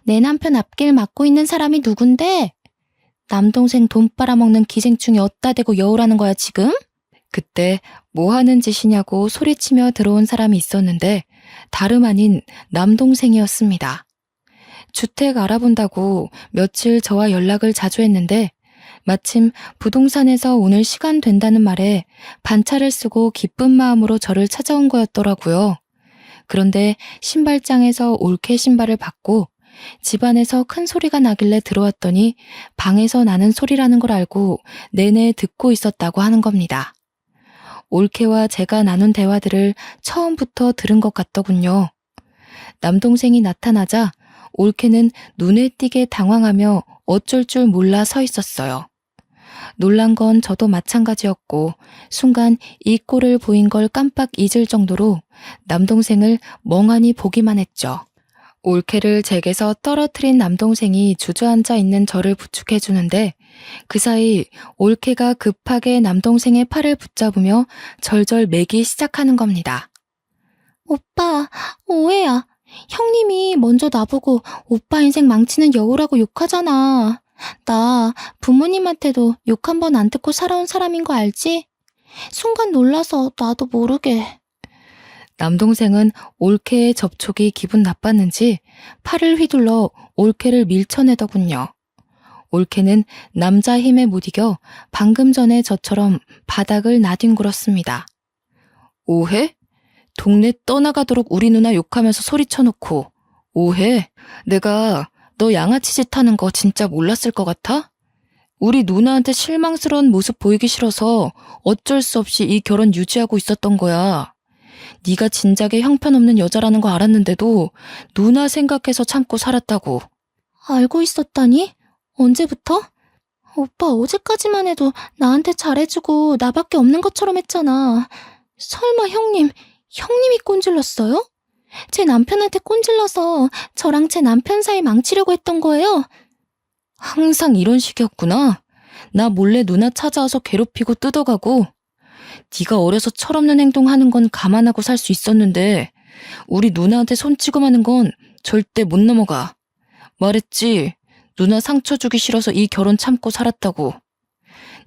내 남편 앞길 막고 있는 사람이 누군데? 남동생 돈 빨아먹는 기생충이 어디다 대고 여우라는 거야 지금? 그때 뭐 하는 짓이냐고 소리치며 들어온 사람이 있었는데 다름 아닌 남동생이었습니다. 주택 알아본다고 며칠 저와 연락을 자주 했는데 마침 부동산에서 오늘 시간 된다는 말에 반차를 쓰고 기쁜 마음으로 저를 찾아온 거였더라고요. 그런데 신발장에서 올케 신발을 받고 집안에서 큰 소리가 나길래 들어왔더니 방에서 나는 소리라는 걸 알고 내내 듣고 있었다고 하는 겁니다. 올케와 제가 나눈 대화들을 처음부터 들은 것 같더군요. 남동생이 나타나자 올케는 눈에 띄게 당황하며 어쩔 줄 몰라 서 있었어요. 놀란 건 저도 마찬가지였고 순간 이 꼴을 보인 걸 깜빡 잊을 정도로 남동생을 멍하니 보기만 했죠. 올케를 제게서 떨어뜨린 남동생이 주저앉아 있는 저를 부축해주는데 그 사이 올케가 급하게 남동생의 팔을 붙잡으며 절절 매기 시작하는 겁니다. 오빠, 오해야. 형님이 먼저 나보고 오빠 인생 망치는 여우라고 욕하잖아. 나 부모님한테도 욕 한 번 안 듣고 살아온 사람인 거 알지? 순간 놀라서 나도 모르게. 남동생은 올케의 접촉이 기분 나빴는지 팔을 휘둘러 올케를 밀쳐내더군요. 올케는 남자 힘에 못 이겨 방금 전에 저처럼 바닥을 나뒹굴었습니다. 오해? 동네 떠나가도록 우리 누나 욕하면서 소리쳐놓고 오해? 내가 너 양아치 짓 하는 거 진짜 몰랐을 것 같아? 우리 누나한테 실망스러운 모습 보이기 싫어서 어쩔 수 없이 이 결혼 유지하고 있었던 거야. 네가 진작에 형편없는 여자라는 거 알았는데도 누나 생각해서 참고 살았다고. 알고 있었다니? 언제부터? 오빠 어제까지만 해도 나한테 잘해주고 나밖에 없는 것처럼 했잖아. 설마 형님이 꼰질렀어요? 제 남편한테 꼰질러서 저랑 제 남편 사이 망치려고 했던 거예요? 항상 이런 식이었구나. 나 몰래 누나 찾아와서 괴롭히고 뜯어가고 네가 어려서 철없는 행동하는 건 감안하고 살 수 있었는데 우리 누나한테 손찌검하는 건 절대 못 넘어가. 말했지. 누나 상처 주기 싫어서 이 결혼 참고 살았다고.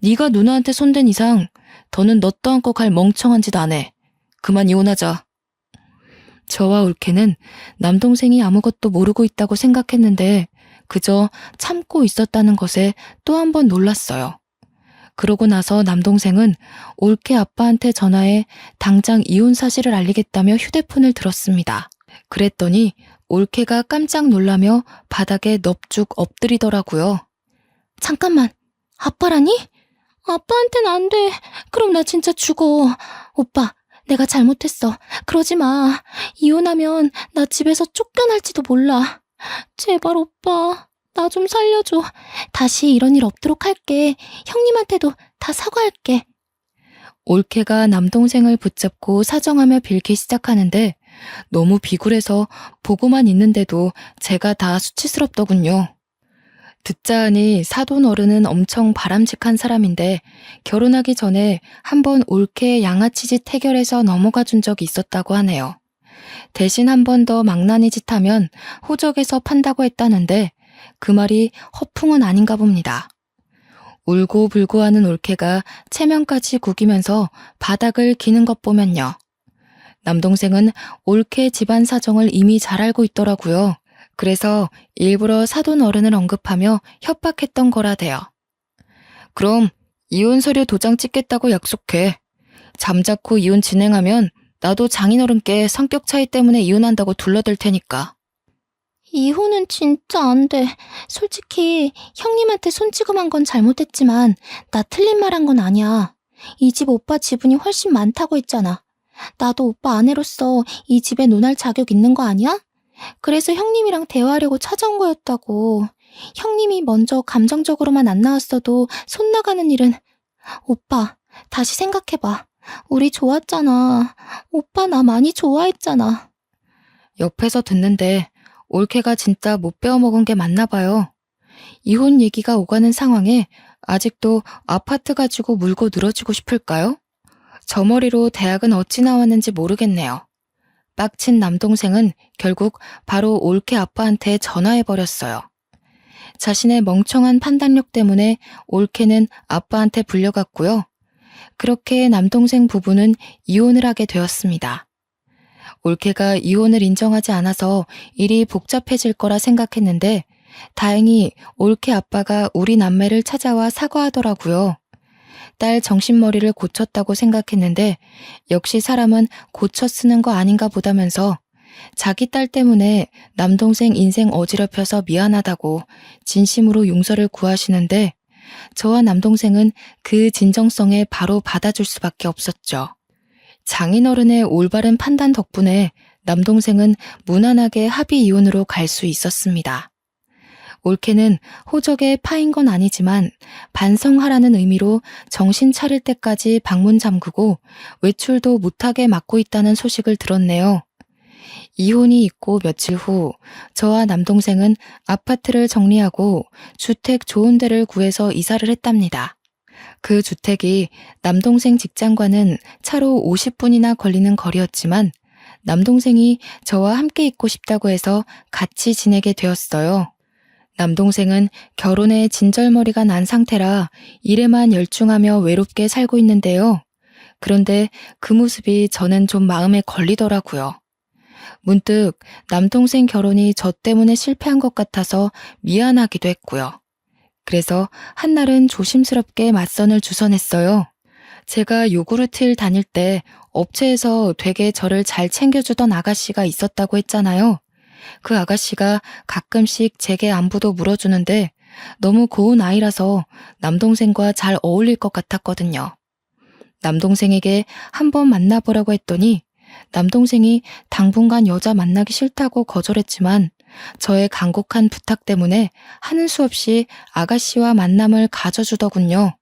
네가 누나한테 손댄 이상 더는 너 떠안고 갈 멍청한 짓 안 해. 그만 이혼하자. 저와 올케는 남동생이 아무것도 모르고 있다고 생각했는데 그저 참고 있었다는 것에 또 한 번 놀랐어요. 그러고 나서 남동생은 올케 아빠한테 전화해 당장 이혼 사실을 알리겠다며 휴대폰을 들었습니다. 그랬더니 올케가 깜짝 놀라며 바닥에 넙죽 엎드리더라고요. 잠깐만, 아빠라니? 아빠한텐 안 돼. 그럼 나 진짜 죽어. 오빠, 내가 잘못했어. 그러지 마. 이혼하면 나 집에서 쫓겨날지도 몰라. 제발 오빠, 나 좀 살려줘. 다시 이런 일 없도록 할게. 형님한테도 다 사과할게. 올케가 남동생을 붙잡고 사정하며 빌기 시작하는데 너무 비굴해서 보고만 있는데도 제가 다 수치스럽더군요. 듣자 하니 사돈 어른은 엄청 바람직한 사람인데 결혼하기 전에 한번 올케의 양아치 짓 해결해서 넘어가 준 적이 있었다고 하네요. 대신 한 번 더 망나니 짓 하면 호적에서 판다고 했다는데 그 말이 허풍은 아닌가 봅니다. 울고 불고 하는 올케가 체면까지 구기면서 바닥을 기는 것 보면요. 남동생은 올케 집안 사정을 이미 잘 알고 있더라고요. 그래서 일부러 사돈 어른을 언급하며 협박했던 거라대요. 그럼 이혼 서류 도장 찍겠다고 약속해. 잠자코 이혼 진행하면 나도 장인어른께 성격 차이 때문에 이혼한다고 둘러댈 테니까. 이혼은 진짜 안 돼. 솔직히 형님한테 손찌검한 건 잘못했지만 나 틀린 말 한 건 아니야. 이 집 오빠 지분이 훨씬 많다고 했잖아. 나도 오빠 아내로서 이 집에 논할 자격 있는 거 아니야? 그래서 형님이랑 대화하려고 찾아온 거였다고. 형님이 먼저 감정적으로만 안 나왔어도 손 나가는 일은... 오빠, 다시 생각해봐. 우리 좋았잖아. 오빠 나 많이 좋아했잖아. 옆에서 듣는데 올케가 진짜 못 배워먹은 게 맞나 봐요. 이혼 얘기가 오가는 상황에 아직도 아파트 가지고 물고 늘어지고 싶을까요? 저 머리로 대학은 어찌 나왔는지 모르겠네요. 빡친 남동생은 결국 바로 올케 아빠한테 전화해버렸어요. 자신의 멍청한 판단력 때문에 올케는 아빠한테 불려갔고요. 그렇게 남동생 부부는 이혼을 하게 되었습니다. 올케가 이혼을 인정하지 않아서 일이 복잡해질 거라 생각했는데 다행히 올케 아빠가 우리 남매를 찾아와 사과하더라고요. 딸 정신머리를 고쳤다고 생각했는데 역시 사람은 고쳐 쓰는 거 아닌가 보다면서 자기 딸 때문에 남동생 인생 어지럽혀서 미안하다고 진심으로 용서를 구하시는데 저와 남동생은 그 진정성에 바로 받아줄 수밖에 없었죠. 장인어른의 올바른 판단 덕분에 남동생은 무난하게 합의 이혼으로 갈 수 있었습니다. 올케는 호적에 파인 건 아니지만 반성하라는 의미로 정신 차릴 때까지 방문 잠그고 외출도 못하게 막고 있다는 소식을 들었네요. 이혼이 있고 며칠 후 저와 남동생은 아파트를 정리하고 주택 좋은 데를 구해서 이사를 했답니다. 그 주택이 남동생 직장과는 차로 50분이나 걸리는 거리였지만 남동생이 저와 함께 있고 싶다고 해서 같이 지내게 되었어요. 남동생은 결혼에 진절머리가 난 상태라 일에만 열중하며 외롭게 살고 있는데요. 그런데 그 모습이 저는 좀 마음에 걸리더라고요. 문득 남동생 결혼이 저 때문에 실패한 것 같아서 미안하기도 했고요. 그래서 한날은 조심스럽게 맞선을 주선했어요. 제가 요구르트를 다닐 때 업체에서 되게 저를 잘 챙겨주던 아가씨가 있었다고 했잖아요. 그 아가씨가 가끔씩 제게 안부도 물어주는데 너무 고운 아이라서 남동생과 잘 어울릴 것 같았거든요. 남동생에게 한번 만나보라고 했더니 남동생이 당분간 여자 만나기 싫다고 거절했지만 저의 간곡한 부탁 때문에 하는 수 없이 아가씨와 만남을 가져주더군요.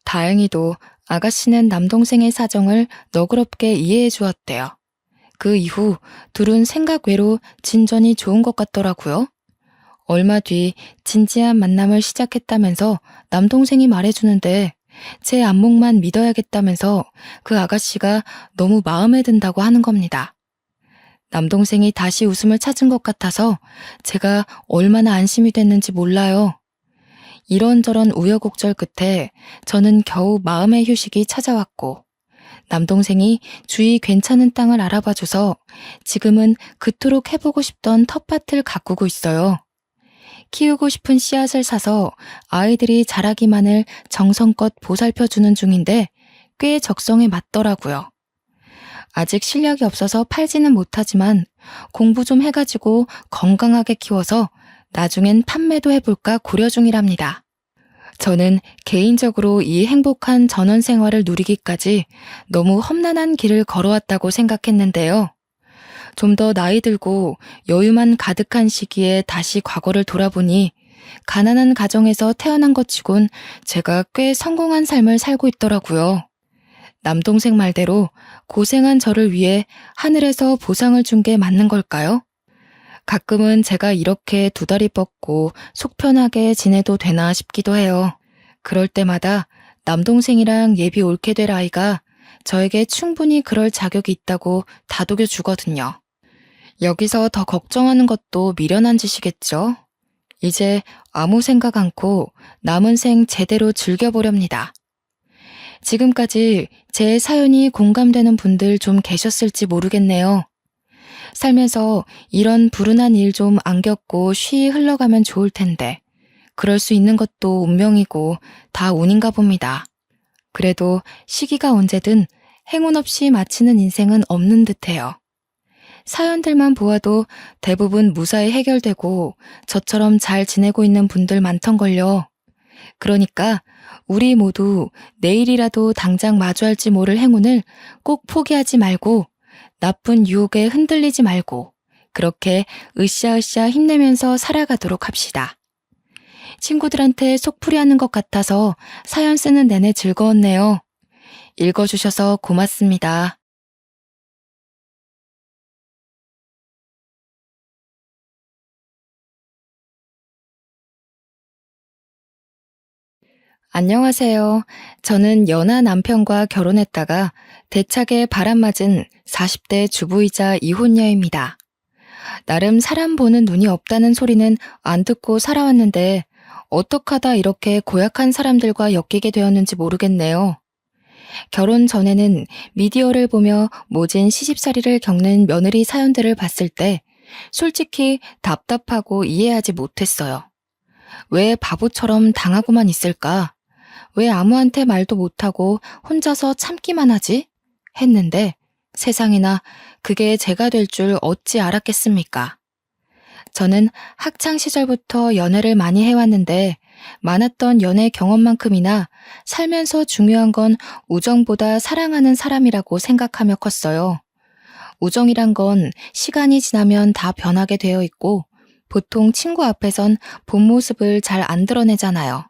다행히도 아가씨는 남동생의 사정을 너그럽게 이해해 주었대요. 그 이후 둘은 생각 외로 진전이 좋은 것 같더라고요. 얼마 뒤 진지한 만남을 시작했다면서 남동생이 말해주는데 제 안목만 믿어야겠다면서 그 아가씨가 너무 마음에 든다고 하는 겁니다. 남동생이 다시 웃음을 찾은 것 같아서 제가 얼마나 안심이 됐는지 몰라요. 이런저런 우여곡절 끝에 저는 겨우 마음의 휴식이 찾아왔고 남동생이 주위 괜찮은 땅을 알아봐줘서 지금은 그토록 해보고 싶던 텃밭을 가꾸고 있어요. 키우고 싶은 씨앗을 사서 아이들이 자라기만을 정성껏 보살펴주는 중인데 꽤 적성에 맞더라고요. 아직 실력이 없어서 팔지는 못하지만 공부 좀 해가지고 건강하게 키워서 나중엔 판매도 해볼까 고려 중이랍니다. 저는 개인적으로 이 행복한 전원 생활을 누리기까지 너무 험난한 길을 걸어왔다고 생각했는데요. 좀 더 나이 들고 여유만 가득한 시기에 다시 과거를 돌아보니 가난한 가정에서 태어난 것 치곤 제가 꽤 성공한 삶을 살고 있더라고요. 남동생 말대로 고생한 저를 위해 하늘에서 보상을 준 게 맞는 걸까요? 가끔은 제가 이렇게 두 다리 뻗고 속 편하게 지내도 되나 싶기도 해요. 그럴 때마다 남동생이랑 예비 옳게 될 아이가 저에게 충분히 그럴 자격이 있다고 다독여 주거든요. 여기서 더 걱정하는 것도 미련한 짓이겠죠? 이제 아무 생각 않고 남은 생 제대로 즐겨보렵니다. 지금까지 제 사연이 공감되는 분들 좀 계셨을지 모르겠네요. 살면서 이런 불운한 일 좀 안 겪고 쉬이 흘러가면 좋을 텐데 그럴 수 있는 것도 운명이고 다 운인가 봅니다. 그래도 시기가 언제든 행운 없이 마치는 인생은 없는 듯해요. 사연들만 보아도 대부분 무사히 해결되고 저처럼 잘 지내고 있는 분들 많던걸요. 그러니까 우리 모두 내일이라도 당장 마주할지 모를 행운을 꼭 포기하지 말고 나쁜 유혹에 흔들리지 말고 그렇게 으쌰으쌰 힘내면서 살아가도록 합시다. 친구들한테 속풀이하는 것 같아서 사연 쓰는 내내 즐거웠네요. 읽어주셔서 고맙습니다. 안녕하세요. 저는 연하 남편과 결혼했다가 대차게 바람맞은 40대 주부이자 이혼녀입니다. 나름 사람 보는 눈이 없다는 소리는 안 듣고 살아왔는데 어떡하다 이렇게 고약한 사람들과 엮이게 되었는지 모르겠네요. 결혼 전에는 미디어를 보며 모진 시집살이를 겪는 며느리 사연들을 봤을 때 솔직히 답답하고 이해하지 못했어요. 왜 바보처럼 당하고만 있을까? 왜 아무한테 말도 못하고 혼자서 참기만 하지? 했는데 세상에나 그게 제가 될 줄 어찌 알았겠습니까? 저는 학창 시절부터 연애를 많이 해왔는데 많았던 연애 경험만큼이나 살면서 중요한 건 우정보다 사랑하는 사람이라고 생각하며 컸어요. 우정이란 건 시간이 지나면 다 변하게 되어 있고 보통 친구 앞에선 본 모습을 잘 안 드러내잖아요.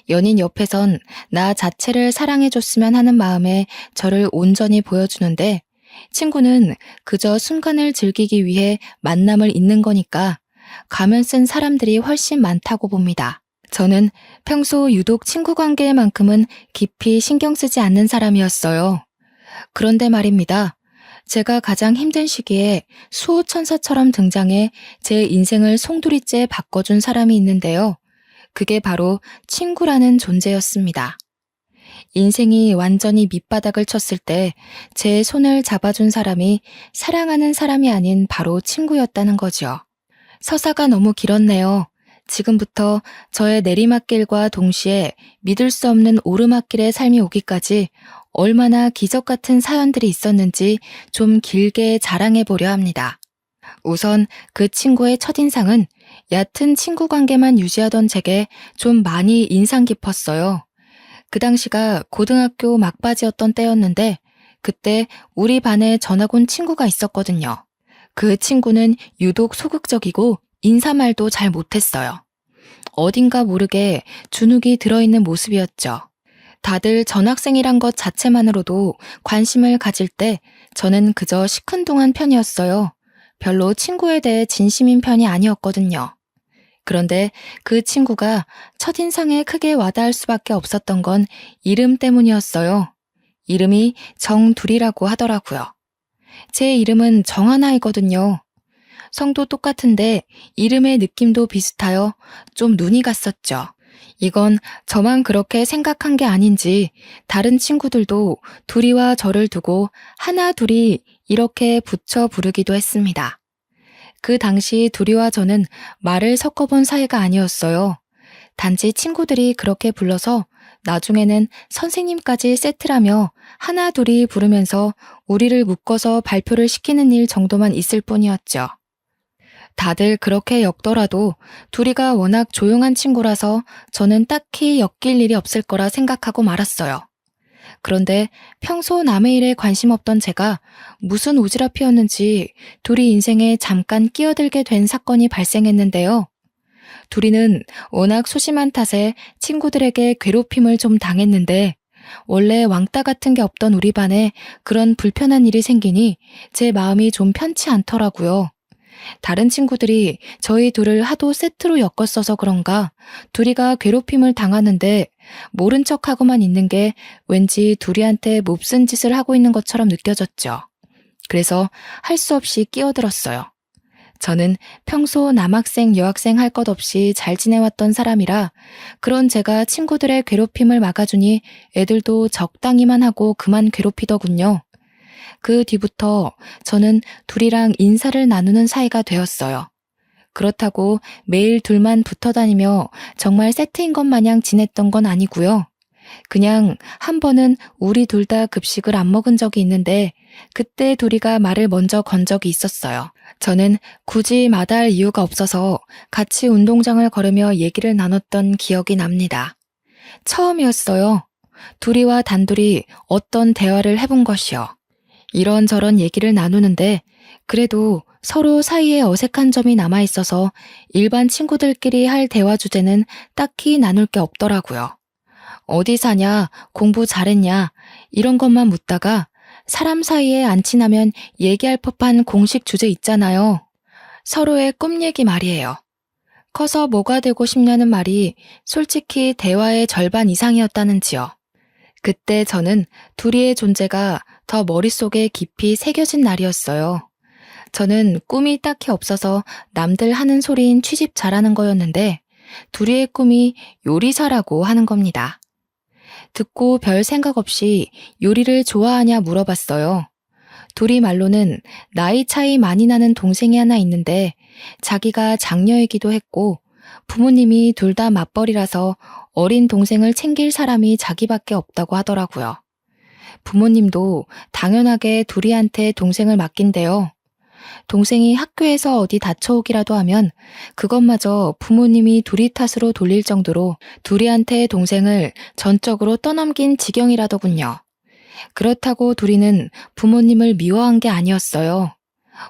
연인 옆에선 나 자체를 사랑해줬으면 하는 마음에 저를 온전히 보여주는데 친구는 그저 순간을 즐기기 위해 만남을 잇는 거니까 가면 쓴 사람들이 훨씬 많다고 봅니다. 저는 평소 유독 친구 관계만큼은 깊이 신경 쓰지 않는 사람이었어요. 그런데 말입니다. 제가 가장 힘든 시기에 수호천사처럼 등장해 제 인생을 송두리째 바꿔준 사람이 있는데요. 그게 바로 친구라는 존재였습니다. 인생이 완전히 밑바닥을 쳤을 때 제 손을 잡아준 사람이 사랑하는 사람이 아닌 바로 친구였다는 거죠. 서사가 너무 길었네요. 지금부터 저의 내리막길과 동시에 믿을 수 없는 오르막길의 삶이 오기까지 얼마나 기적 같은 사연들이 있었는지 좀 길게 자랑해 보려 합니다. 우선 그 친구의 첫인상은 얕은 친구 관계만 유지하던 제게 좀 많이 인상 깊었어요. 그 당시가 고등학교 막바지였던 때였는데 그때 우리 반에 전학 온 친구가 있었거든요. 그 친구는 유독 소극적이고 인사말도 잘 못했어요. 어딘가 모르게 주눅이 들어있는 모습이었죠. 다들 전학생이란 것 자체만으로도 관심을 가질 때 저는 그저 시큰둥한 편이었어요. 별로 친구에 대해 진심인 편이 아니었거든요. 그런데 그 친구가 첫인상에 크게 와닿을 수밖에 없었던 건 이름 때문이었어요. 이름이 정둘이라고 하더라고요. 제 이름은 정하나이거든요. 성도 똑같은데 이름의 느낌도 비슷하여 좀 눈이 갔었죠. 이건 저만 그렇게 생각한 게 아닌지 다른 친구들도 둘이와 저를 두고 하나 둘이 이렇게 붙여 부르기도 했습니다. 그 당시 둘이와 저는 말을 섞어본 사이가 아니었어요. 단지 친구들이 그렇게 불러서 나중에는 선생님까지 세트라며 하나 둘이 부르면서 우리를 묶어서 발표를 시키는 일 정도만 있을 뿐이었죠. 다들 그렇게 엮더라도 둘이가 워낙 조용한 친구라서 저는 딱히 엮일 일이 없을 거라 생각하고 말았어요. 그런데 평소 남의 일에 관심 없던 제가 무슨 오지랖이었는지 둘이 인생에 잠깐 끼어들게 된 사건이 발생했는데요. 둘이는 워낙 소심한 탓에 친구들에게 괴롭힘을 좀 당했는데 원래 왕따 같은 게 없던 우리 반에 그런 불편한 일이 생기니 제 마음이 좀 편치 않더라고요. 다른 친구들이 저희 둘을 하도 세트로 엮었어서 그런가 둘이가 괴롭힘을 당하는데 모른 척하고만 있는 게 왠지 둘이한테 몹쓴 짓을 하고 있는 것처럼 느껴졌죠. 그래서 할 수 없이 끼어들었어요. 저는 평소 남학생, 여학생 할 것 없이 잘 지내왔던 사람이라 그런 제가 친구들의 괴롭힘을 막아주니 애들도 적당히만 하고 그만 괴롭히더군요. 그 뒤부터 저는 둘이랑 인사를 나누는 사이가 되었어요. 그렇다고 매일 둘만 붙어 다니며 정말 세트인 것 마냥 지냈던 건 아니고요. 그냥 한 번은 우리 둘 다 급식을 안 먹은 적이 있는데 그때 둘이가 말을 먼저 건 적이 있었어요. 저는 굳이 마다할 이유가 없어서 같이 운동장을 걸으며 얘기를 나눴던 기억이 납니다. 처음이었어요. 둘이와 단둘이 어떤 대화를 해본 것이요. 이런저런 얘기를 나누는데 그래도 서로 사이에 어색한 점이 남아있어서 일반 친구들끼리 할 대화 주제는 딱히 나눌 게 없더라고요. 어디 사냐, 공부 잘했냐 이런 것만 묻다가 사람 사이에 안 친하면 얘기할 법한 공식 주제 있잖아요. 서로의 꿈 얘기 말이에요. 커서 뭐가 되고 싶냐는 말이 솔직히 대화의 절반 이상이었다는지요. 그때 저는 둘이의 존재가 더 머릿속에 깊이 새겨진 날이었어요. 저는 꿈이 딱히 없어서 남들 하는 소리인 취집 잘하는 거였는데 둘이의 꿈이 요리사라고 하는 겁니다. 듣고 별 생각 없이 요리를 좋아하냐 물어봤어요. 둘이 말로는 나이 차이 많이 나는 동생이 하나 있는데 자기가 장녀이기도 했고 부모님이 둘 다 맞벌이라서 어린 동생을 챙길 사람이 자기밖에 없다고 하더라고요. 부모님도 당연하게 둘이한테 동생을 맡긴대요. 동생이 학교에서 어디 다쳐오기라도 하면 그것마저 부모님이 둘이 탓으로 돌릴 정도로 둘이한테 동생을 전적으로 떠넘긴 지경이라더군요. 그렇다고 둘이는 부모님을 미워한 게 아니었어요.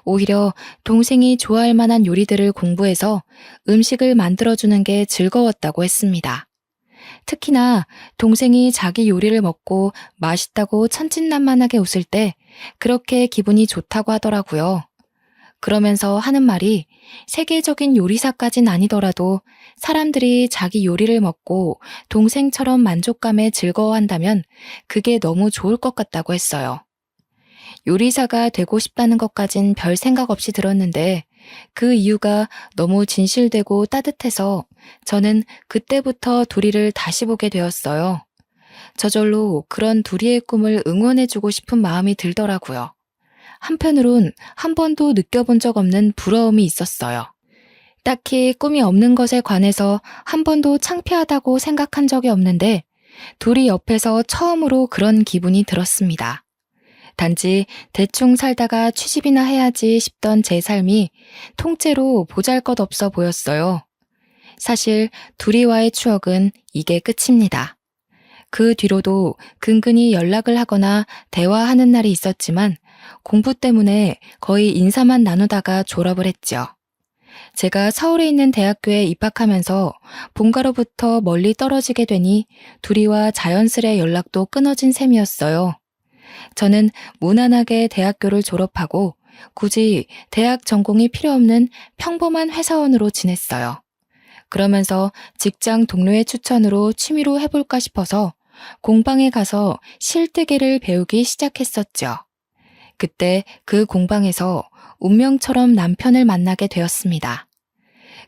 오히려 동생이 좋아할 만한 요리들을 공부해서 음식을 만들어주는 게 즐거웠다고 했습니다. 특히나 동생이 자기 요리를 먹고 맛있다고 천진난만하게 웃을 때 그렇게 기분이 좋다고 하더라고요. 그러면서 하는 말이 세계적인 요리사까진 아니더라도 사람들이 자기 요리를 먹고 동생처럼 만족감에 즐거워한다면 그게 너무 좋을 것 같다고 했어요. 요리사가 되고 싶다는 것까진 별 생각 없이 들었는데 그 이유가 너무 진실되고 따뜻해서 저는 그때부터 둘이를 다시 보게 되었어요. 저절로 그런 둘이의 꿈을 응원해주고 싶은 마음이 들더라고요. 한편으론 한 번도 느껴본 적 없는 부러움이 있었어요. 딱히 꿈이 없는 것에 관해서 한 번도 창피하다고 생각한 적이 없는데 둘이 옆에서 처음으로 그런 기분이 들었습니다. 단지 대충 살다가 취직이나 해야지 싶던 제 삶이 통째로 보잘것없어 보였어요. 사실 둘이와의 추억은 이게 끝입니다. 그 뒤로도 근근히 연락을 하거나 대화하는 날이 있었지만 공부 때문에 거의 인사만 나누다가 졸업을 했죠. 제가 서울에 있는 대학교에 입학하면서 본가로부터 멀리 떨어지게 되니 둘이와 자연스레 연락도 끊어진 셈이었어요. 저는 무난하게 대학교를 졸업하고 굳이 대학 전공이 필요 없는 평범한 회사원으로 지냈어요. 그러면서 직장 동료의 추천으로 취미로 해볼까 싶어서 공방에 가서 실뜨개를 배우기 시작했었죠. 그때 그 공방에서 운명처럼 남편을 만나게 되었습니다.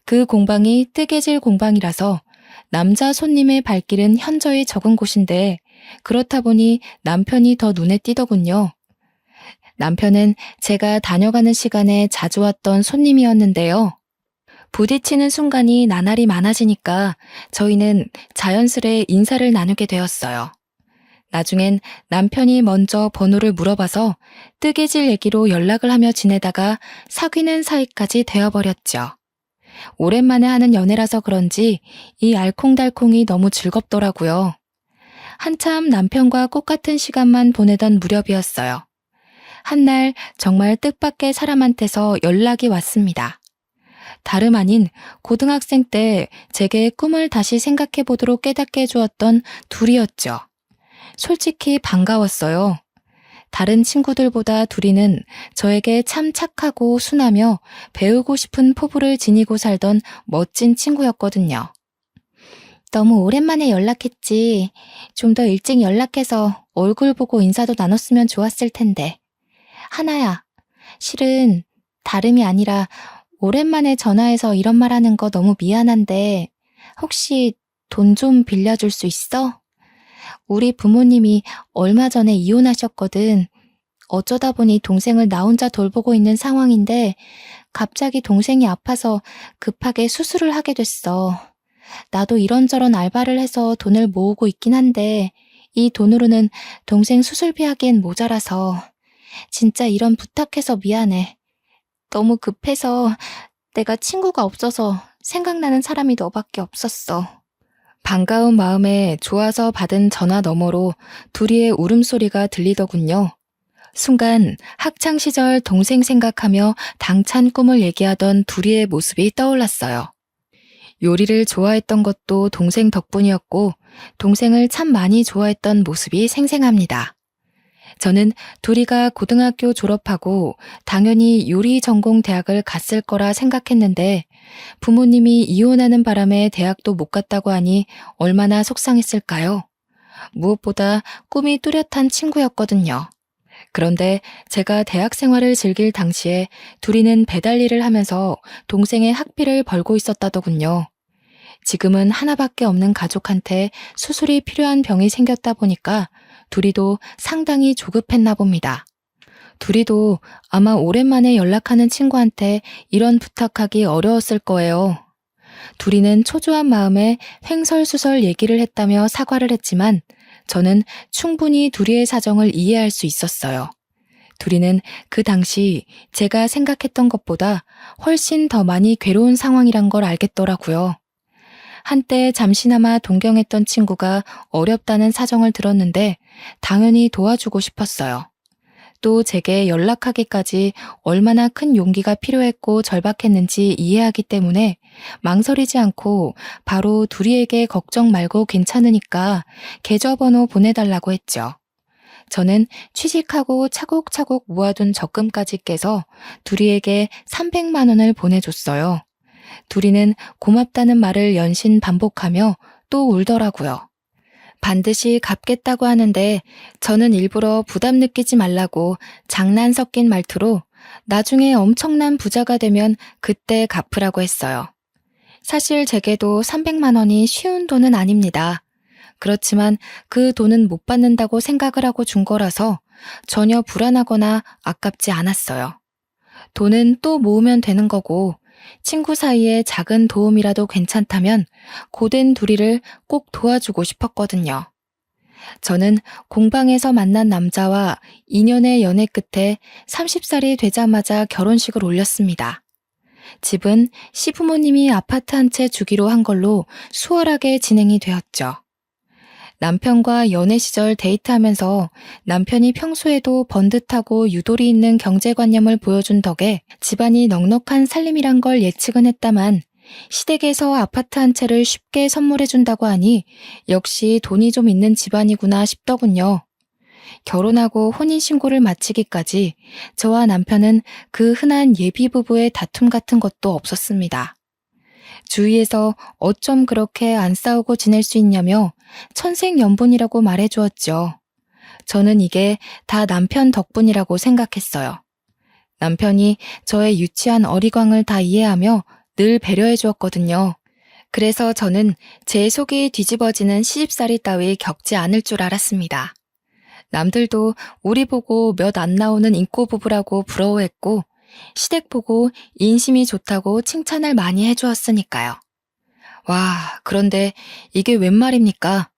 그 공방이 뜨개질 공방이라서 남자 손님의 발길은 현저히 적은 곳인데 그렇다 보니 남편이 더 눈에 띄더군요. 남편은 제가 다녀가는 시간에 자주 왔던 손님이었는데요. 부딪히는 순간이 나날이 많아지니까 저희는 자연스레 인사를 나누게 되었어요. 나중엔 남편이 먼저 번호를 물어봐서 뜨개질 얘기로 연락을 하며 지내다가 사귀는 사이까지 되어버렸죠. 오랜만에 하는 연애라서 그런지 이 알콩달콩이 너무 즐겁더라고요. 한참 남편과 꽃같은 시간만 보내던 무렵이었어요. 한날 정말 뜻밖의 사람한테서 연락이 왔습니다. 다름 아닌 고등학생 때 제게 꿈을 다시 생각해보도록 깨닫게 해주었던 둘이었죠. 솔직히 반가웠어요. 다른 친구들보다 둘이는 저에게 참 착하고 순하며 배우고 싶은 포부를 지니고 살던 멋진 친구였거든요. 너무 오랜만에 연락했지. 좀 더 일찍 연락해서 얼굴 보고 인사도 나눴으면 좋았을 텐데. 하나야, 실은 다름이 아니라 오랜만에 전화해서 이런 말 하는 거 너무 미안한데 혹시 돈 좀 빌려줄 수 있어? 우리 부모님이 얼마 전에 이혼하셨거든. 어쩌다 보니 동생을 나 혼자 돌보고 있는 상황인데 갑자기 동생이 아파서 급하게 수술을 하게 됐어. 나도 이런저런 알바를 해서 돈을 모으고 있긴 한데 이 돈으로는 동생 수술비 하기엔 모자라서 진짜 이런 부탁해서 미안해. 너무 급해서 내가 친구가 없어서 생각나는 사람이 너밖에 없었어. 반가운 마음에 좋아서 받은 전화 너머로 둘이의 울음소리가 들리더군요. 순간 학창시절 동생 생각하며 당찬 꿈을 얘기하던 둘이의 모습이 떠올랐어요. 요리를 좋아했던 것도 동생 덕분이었고 동생을 참 많이 좋아했던 모습이 생생합니다. 저는 둘이가 고등학교 졸업하고 당연히 요리 전공 대학을 갔을 거라 생각했는데 부모님이 이혼하는 바람에 대학도 못 갔다고 하니 얼마나 속상했을까요? 무엇보다 꿈이 뚜렷한 친구였거든요. 그런데 제가 대학 생활을 즐길 당시에 둘이는 배달 일을 하면서 동생의 학비를 벌고 있었다더군요. 지금은 하나밖에 없는 가족한테 수술이 필요한 병이 생겼다 보니까 둘이도 상당히 조급했나 봅니다. 둘이도 아마 오랜만에 연락하는 친구한테 이런 부탁하기 어려웠을 거예요. 둘이는 초조한 마음에 횡설수설 얘기를 했다며 사과를 했지만 저는 충분히 둘이의 사정을 이해할 수 있었어요. 둘이는 그 당시 제가 생각했던 것보다 훨씬 더 많이 괴로운 상황이란 걸 알겠더라고요. 한때 잠시나마 동경했던 친구가 어렵다는 사정을 들었는데 당연히 도와주고 싶었어요. 또 제게 연락하기까지 얼마나 큰 용기가 필요했고 절박했는지 이해하기 때문에 망설이지 않고 바로 둘이에게 걱정 말고 괜찮으니까 계좌번호 보내달라고 했죠. 저는 취직하고 차곡차곡 모아둔 적금까지 깨서 둘이에게 300만 원을 보내줬어요. 둘이는 고맙다는 말을 연신 반복하며 또 울더라고요. 반드시 갚겠다고 하는데 저는 일부러 부담 느끼지 말라고 장난 섞인 말투로 나중에 엄청난 부자가 되면 그때 갚으라고 했어요. 사실 제게도 300만 원이 쉬운 돈은 아닙니다. 그렇지만 그 돈은 못 받는다고 생각을 하고 준 거라서 전혀 불안하거나 아깝지 않았어요. 돈은 또 모으면 되는 거고 친구 사이에 작은 도움이라도 괜찮다면 고된 둘이를 꼭 도와주고 싶었거든요. 저는 공방에서 만난 남자와 2년의 연애 끝에 30살이 되자마자 결혼식을 올렸습니다. 집은 시부모님이 아파트 한 채 주기로 한 걸로 수월하게 진행이 되었죠. 남편과 연애 시절 데이트하면서 남편이 평소에도 번듯하고 유도리 있는 경제관념을 보여준 덕에 집안이 넉넉한 살림이란 걸 예측은 했다만 시댁에서 아파트 한 채를 쉽게 선물해준다고 하니 역시 돈이 좀 있는 집안이구나 싶더군요. 결혼하고 혼인신고를 마치기까지 저와 남편은 그 흔한 예비부부의 다툼 같은 것도 없었습니다. 주위에서 어쩜 그렇게 안 싸우고 지낼 수 있냐며 천생연분이라고 말해주었죠. 저는 이게 다 남편 덕분이라고 생각했어요. 남편이 저의 유치한 어리광을 다 이해하며 늘 배려해 주었거든요. 그래서 저는 제 속이 뒤집어지는 시집살이 따위 겪지 않을 줄 알았습니다. 남들도 우리 보고 몇 안 나오는 인꼬 부부라고 부러워했고 시댁 보고 인심이 좋다고 칭찬을 많이 해주었으니까요. 와, 그런데 이게 웬 말입니까?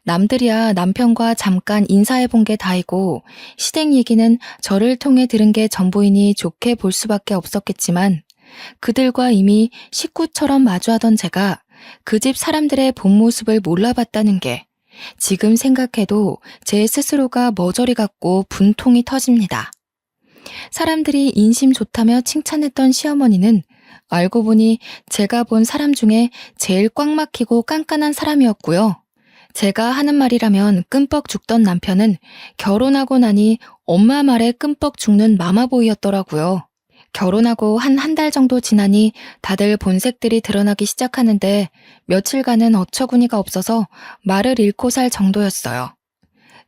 남들이야 남편과 잠깐 인사해본 게 다이고 시댁 얘기는 저를 통해 들은 게 전부이니 좋게 볼 수밖에 없었겠지만 그들과 이미 식구처럼 마주하던 제가 그 집 사람들의 본 모습을 몰라봤다는 게 지금 생각해도 제 스스로가 머저리 같고 분통이 터집니다. 사람들이 인심 좋다며 칭찬했던 시어머니는 알고 보니 제가 본 사람 중에 제일 꽉 막히고 깐깐한 사람이었고요. 제가 하는 말이라면 끔뻑 죽던 남편은 결혼하고 나니 엄마 말에 끔뻑 죽는 마마보이였더라고요. 결혼하고 한 달 정도 지나니 다들 본색들이 드러나기 시작하는데 며칠간은 어처구니가 없어서 말을 잃고 살 정도였어요.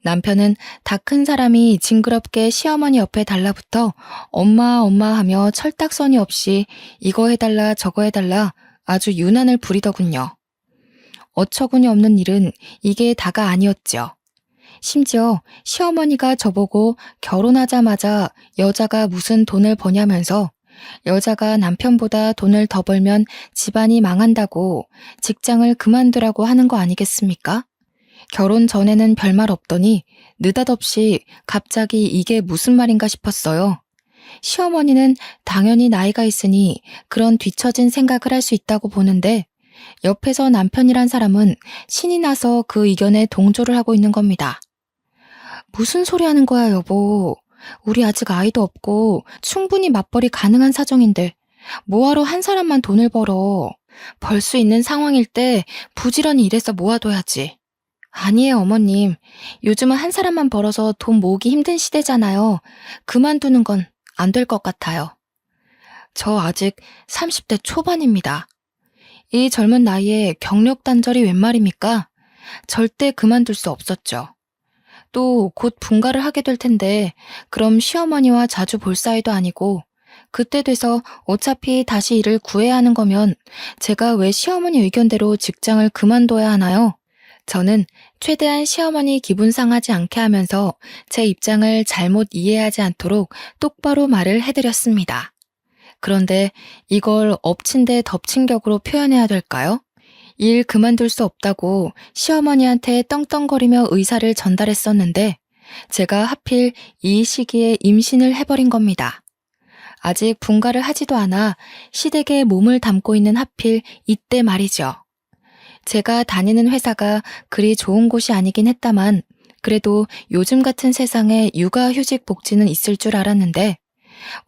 남편은 다 큰 사람이 징그럽게 시어머니 옆에 달라붙어 엄마 엄마 하며 철딱서니 없이 이거 해달라 저거 해달라 아주 유난을 부리더군요. 어처구니 없는 일은 이게 다가 아니었죠. 심지어 시어머니가 저보고 결혼하자마자 여자가 무슨 돈을 버냐면서 여자가 남편보다 돈을 더 벌면 집안이 망한다고 직장을 그만두라고 하는 거 아니겠습니까? 결혼 전에는 별말 없더니 느닷없이 갑자기 이게 무슨 말인가 싶었어요. 시어머니는 당연히 나이가 있으니 그런 뒤처진 생각을 할 수 있다고 보는데 옆에서 남편이란 사람은 신이 나서 그 의견에 동조를 하고 있는 겁니다. 무슨 소리 하는 거야, 여보. 우리 아직 아이도 없고 충분히 맞벌이 가능한 사정인데 뭐하러 한 사람만 돈을 벌어. 벌 수 있는 상황일 때 부지런히 일해서 모아둬야지. 아니에요, 어머님. 요즘은 한 사람만 벌어서 돈 모으기 힘든 시대잖아요. 그만두는 건 안 될 것 같아요. 저 아직 30대 초반입니다. 이 젊은 나이에 경력 단절이 웬 말입니까? 절대 그만둘 수 없었죠. 또 곧 분가를 하게 될 텐데 그럼 시어머니와 자주 볼 사이도 아니고 그때 돼서 어차피 다시 일을 구해야 하는 거면 제가 왜 시어머니 의견대로 직장을 그만둬야 하나요? 저는 최대한 시어머니 기분 상하지 않게 하면서 제 입장을 잘못 이해하지 않도록 똑바로 말을 해드렸습니다. 그런데 이걸 엎친 데 덮친 격으로 표현해야 될까요? 일 그만둘 수 없다고 시어머니한테 떵떵거리며 의사를 전달했었는데 제가 하필 이 시기에 임신을 해버린 겁니다. 아직 분가를 하지도 않아 시댁에 몸을 담고 있는 하필 이때 말이죠. 제가 다니는 회사가 그리 좋은 곳이 아니긴 했다만 그래도 요즘 같은 세상에 육아휴직 복지는 있을 줄 알았는데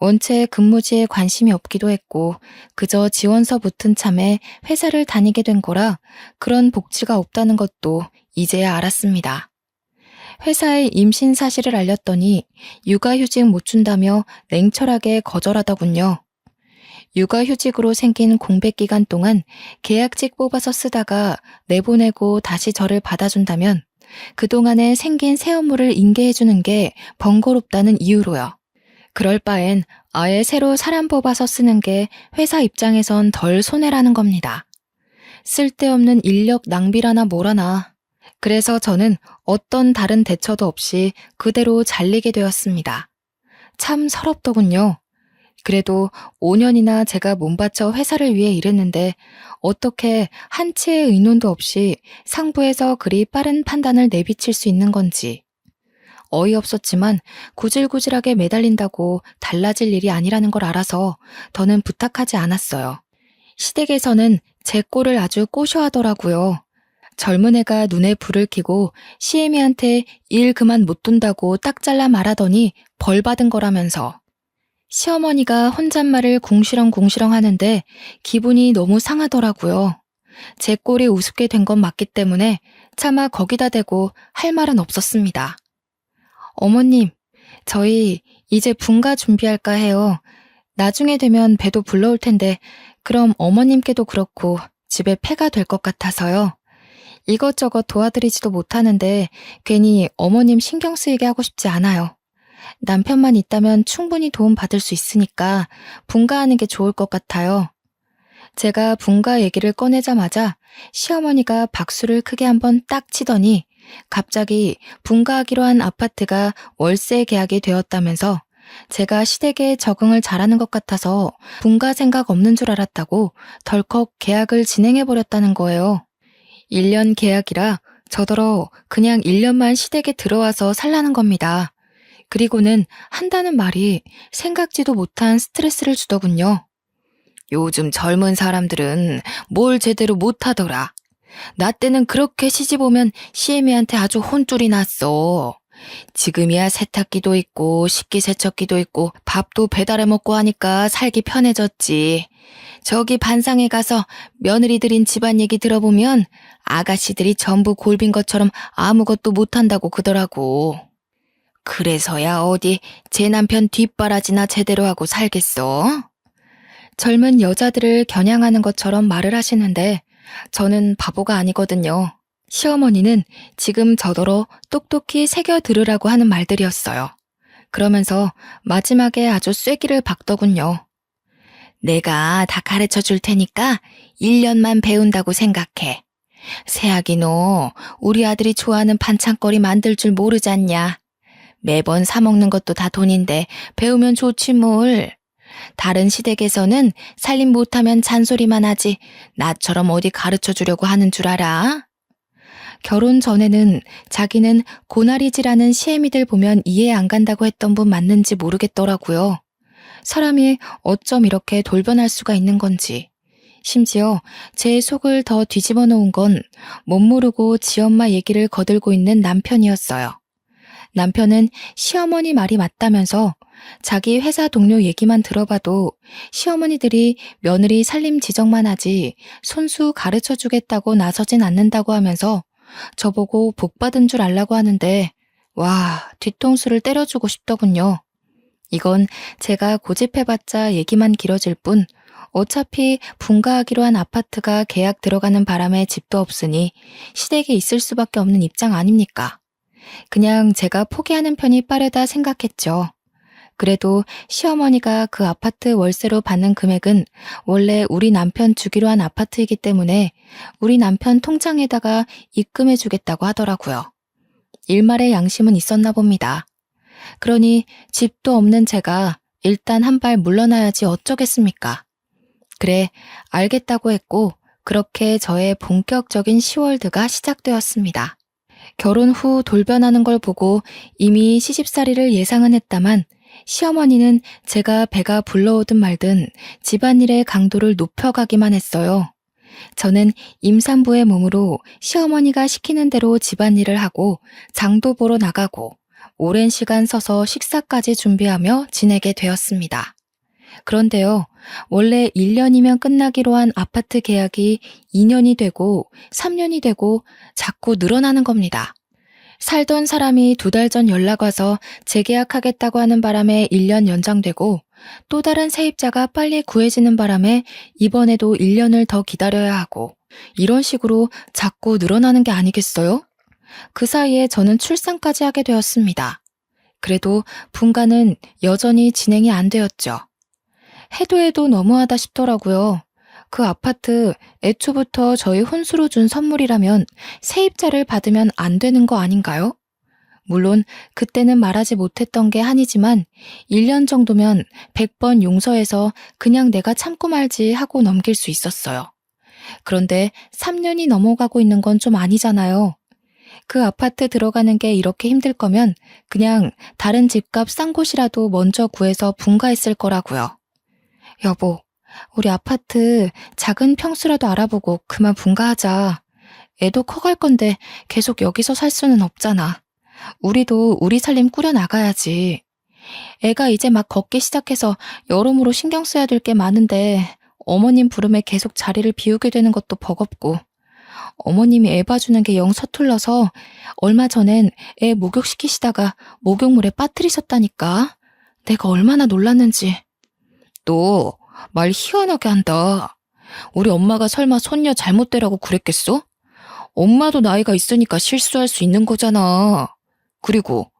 원체 근무지에 관심이 없기도 했고 그저 지원서 붙은 참에 회사를 다니게 된 거라 그런 복지가 없다는 것도 이제야 알았습니다. 회사에 임신 사실을 알렸더니 육아휴직 못 준다며 냉철하게 거절하더군요. 육아휴직으로 생긴 공백 기간 동안 계약직 뽑아서 쓰다가 내보내고 다시 저를 받아준다면 그동안에 생긴 새 업무를 인계해주는 게 번거롭다는 이유로요. 그럴 바엔 아예 새로 사람 뽑아서 쓰는 게 회사 입장에선 덜 손해라는 겁니다. 쓸데없는 인력 낭비라나 뭐라나. 그래서 저는 어떤 다른 대처도 없이 그대로 잘리게 되었습니다. 참 서럽더군요. 그래도 5년이나 제가 몸바쳐 회사를 위해 일했는데 어떻게 한치의 의논도 없이 상부에서 그리 빠른 판단을 내비칠 수 있는 건지. 어이없었지만 구질구질하게 매달린다고 달라질 일이 아니라는 걸 알아서 더는 부탁하지 않았어요. 시댁에서는 제 꼴을 아주 꼬셔하더라고요. 젊은 애가 눈에 불을 켜고 시애미한테 일 그만 못 둔다고 딱 잘라 말하더니 벌 받은 거라면서. 시어머니가 혼잣말을 궁시렁궁시렁 하는데 기분이 너무 상하더라고요. 제 꼴이 우습게 된 건 맞기 때문에 차마 거기다 대고 할 말은 없었습니다. 어머님, 저희 이제 분가 준비할까 해요. 나중에 되면 배도 불러올 텐데 그럼 어머님께도 그렇고 집에 폐가 될 것 같아서요. 이것저것 도와드리지도 못하는데 괜히 어머님 신경 쓰이게 하고 싶지 않아요. 남편만 있다면 충분히 도움 받을 수 있으니까 분가하는 게 좋을 것 같아요. 제가 분가 얘기를 꺼내자마자 시어머니가 박수를 크게 한번 딱 치더니 갑자기 분가하기로 한 아파트가 월세 계약이 되었다면서 제가 시댁에 적응을 잘하는 것 같아서 분가 생각 없는 줄 알았다고 덜컥 계약을 진행해버렸다는 거예요. 1년 계약이라 저더러 그냥 1년만 시댁에 들어와서 살라는 겁니다. 그리고는 한다는 말이 생각지도 못한 스트레스를 주더군요. 요즘 젊은 사람들은 뭘 제대로 못하더라. 나 때는 그렇게 시집 오면 시애미한테 아주 혼쭐이 났어. 지금이야 세탁기도 있고 식기세척기도 있고 밥도 배달해 먹고 하니까 살기 편해졌지. 저기 반상에 가서 며느리들인 집안 얘기 들어보면 아가씨들이 전부 골빈 것처럼 아무것도 못한다고 그러더라고. 그래서야 어디 제 남편 뒷바라지나 제대로 하고 살겠어? 젊은 여자들을 겨냥하는 것처럼 말을 하시는데 저는 바보가 아니거든요. 시어머니는 지금 저더러 똑똑히 새겨 들으라고 하는 말들이었어요. 그러면서 마지막에 아주 쐐기를 박더군요. 내가 다 가르쳐 줄 테니까 1년만 배운다고 생각해. 새아기 너 우리 아들이 좋아하는 반찬거리 만들 줄 모르잖냐. 매번 사 먹는 것도 다 돈인데 배우면 좋지 뭘. 다른 시댁에서는 살림 못하면 잔소리만 하지 나처럼 어디 가르쳐 주려고 하는 줄 알아? 결혼 전에는 자기는 고나리지라는 시애미들 보면 이해 안 간다고 했던 분 맞는지 모르겠더라고요. 사람이 어쩜 이렇게 돌변할 수가 있는 건지. 심지어 제 속을 더 뒤집어 놓은 건 못 모르고 지엄마 얘기를 거들고 있는 남편이었어요. 남편은 시어머니 말이 맞다면서 자기 회사 동료 얘기만 들어봐도 시어머니들이 며느리 살림 지적만 하지 손수 가르쳐 주겠다고 나서진 않는다고 하면서 저보고 복 받은 줄 알라고 하는데 와, 뒤통수를 때려주고 싶더군요. 이건 제가 고집해봤자 얘기만 길어질 뿐 어차피 분가하기로 한 아파트가 계약 들어가는 바람에 집도 없으니 시댁에 있을 수밖에 없는 입장 아닙니까? 그냥 제가 포기하는 편이 빠르다 생각했죠. 그래도 시어머니가 그 아파트 월세로 받는 금액은 원래 우리 남편 주기로 한 아파트이기 때문에 우리 남편 통장에다가 입금해 주겠다고 하더라고요. 일말의 양심은 있었나 봅니다. 그러니 집도 없는 제가 일단 한 발 물러나야지 어쩌겠습니까? 그래, 알겠다고 했고 그렇게 저의 본격적인 시월드가 시작되었습니다. 결혼 후 돌변하는 걸 보고 이미 시집살이를 예상은 했다만 시어머니는 제가 배가 불러오든 말든 집안일의 강도를 높여가기만 했어요. 저는 임산부의 몸으로 시어머니가 시키는 대로 집안일을 하고 장도 보러 나가고 오랜 시간 서서 식사까지 준비하며 지내게 되었습니다. 그런데요, 원래 1년이면 끝나기로 한 아파트 계약이 2년이 되고 3년이 되고 자꾸 늘어나는 겁니다. 살던 사람이 2달 전 연락 와서 재계약하겠다고 하는 바람에 1년 연장되고 또 다른 세입자가 빨리 구해지는 바람에 이번에도 1년을 더 기다려야 하고 이런 식으로 자꾸 늘어나는 게 아니겠어요? 그 사이에 저는 출산까지 하게 되었습니다. 그래도 분가는 여전히 진행이 안 되었죠. 해도 너무하다 싶더라고요. 그 아파트 애초부터 저희 혼수로 준 선물이라면 세입자를 받으면 안 되는 거 아닌가요? 물론 그때는 말하지 못했던 게 한이지만 1년 정도면 100번 용서해서 그냥 내가 참고 말지 하고 넘길 수 있었어요. 그런데 3년이 넘어가고 있는 건 좀 아니잖아요. 그 아파트 들어가는 게 이렇게 힘들 거면 그냥 다른 집값 싼 곳이라도 먼저 구해서 분가했을 거라고요. 여보, 우리 아파트 작은 평수라도 알아보고 그만 분가하자. 애도 커갈 건데 계속 여기서 살 수는 없잖아. 우리도 우리 살림 꾸려나가야지. 애가 이제 막 걷기 시작해서 여러모로 신경 써야 될 게 많은데 어머님 부름에 계속 자리를 비우게 되는 것도 버겁고 어머님이 애 봐주는 게 영 서툴러서 얼마 전엔 애 목욕시키시다가 목욕물에 빠뜨리셨다니까. 내가 얼마나 놀랐는지. 너 말 희한하게 한다. 우리 엄마가 설마 손녀 잘못되라고 그랬겠어? 엄마도 나이가 있으니까 실수할 수 있는 거잖아. 그리고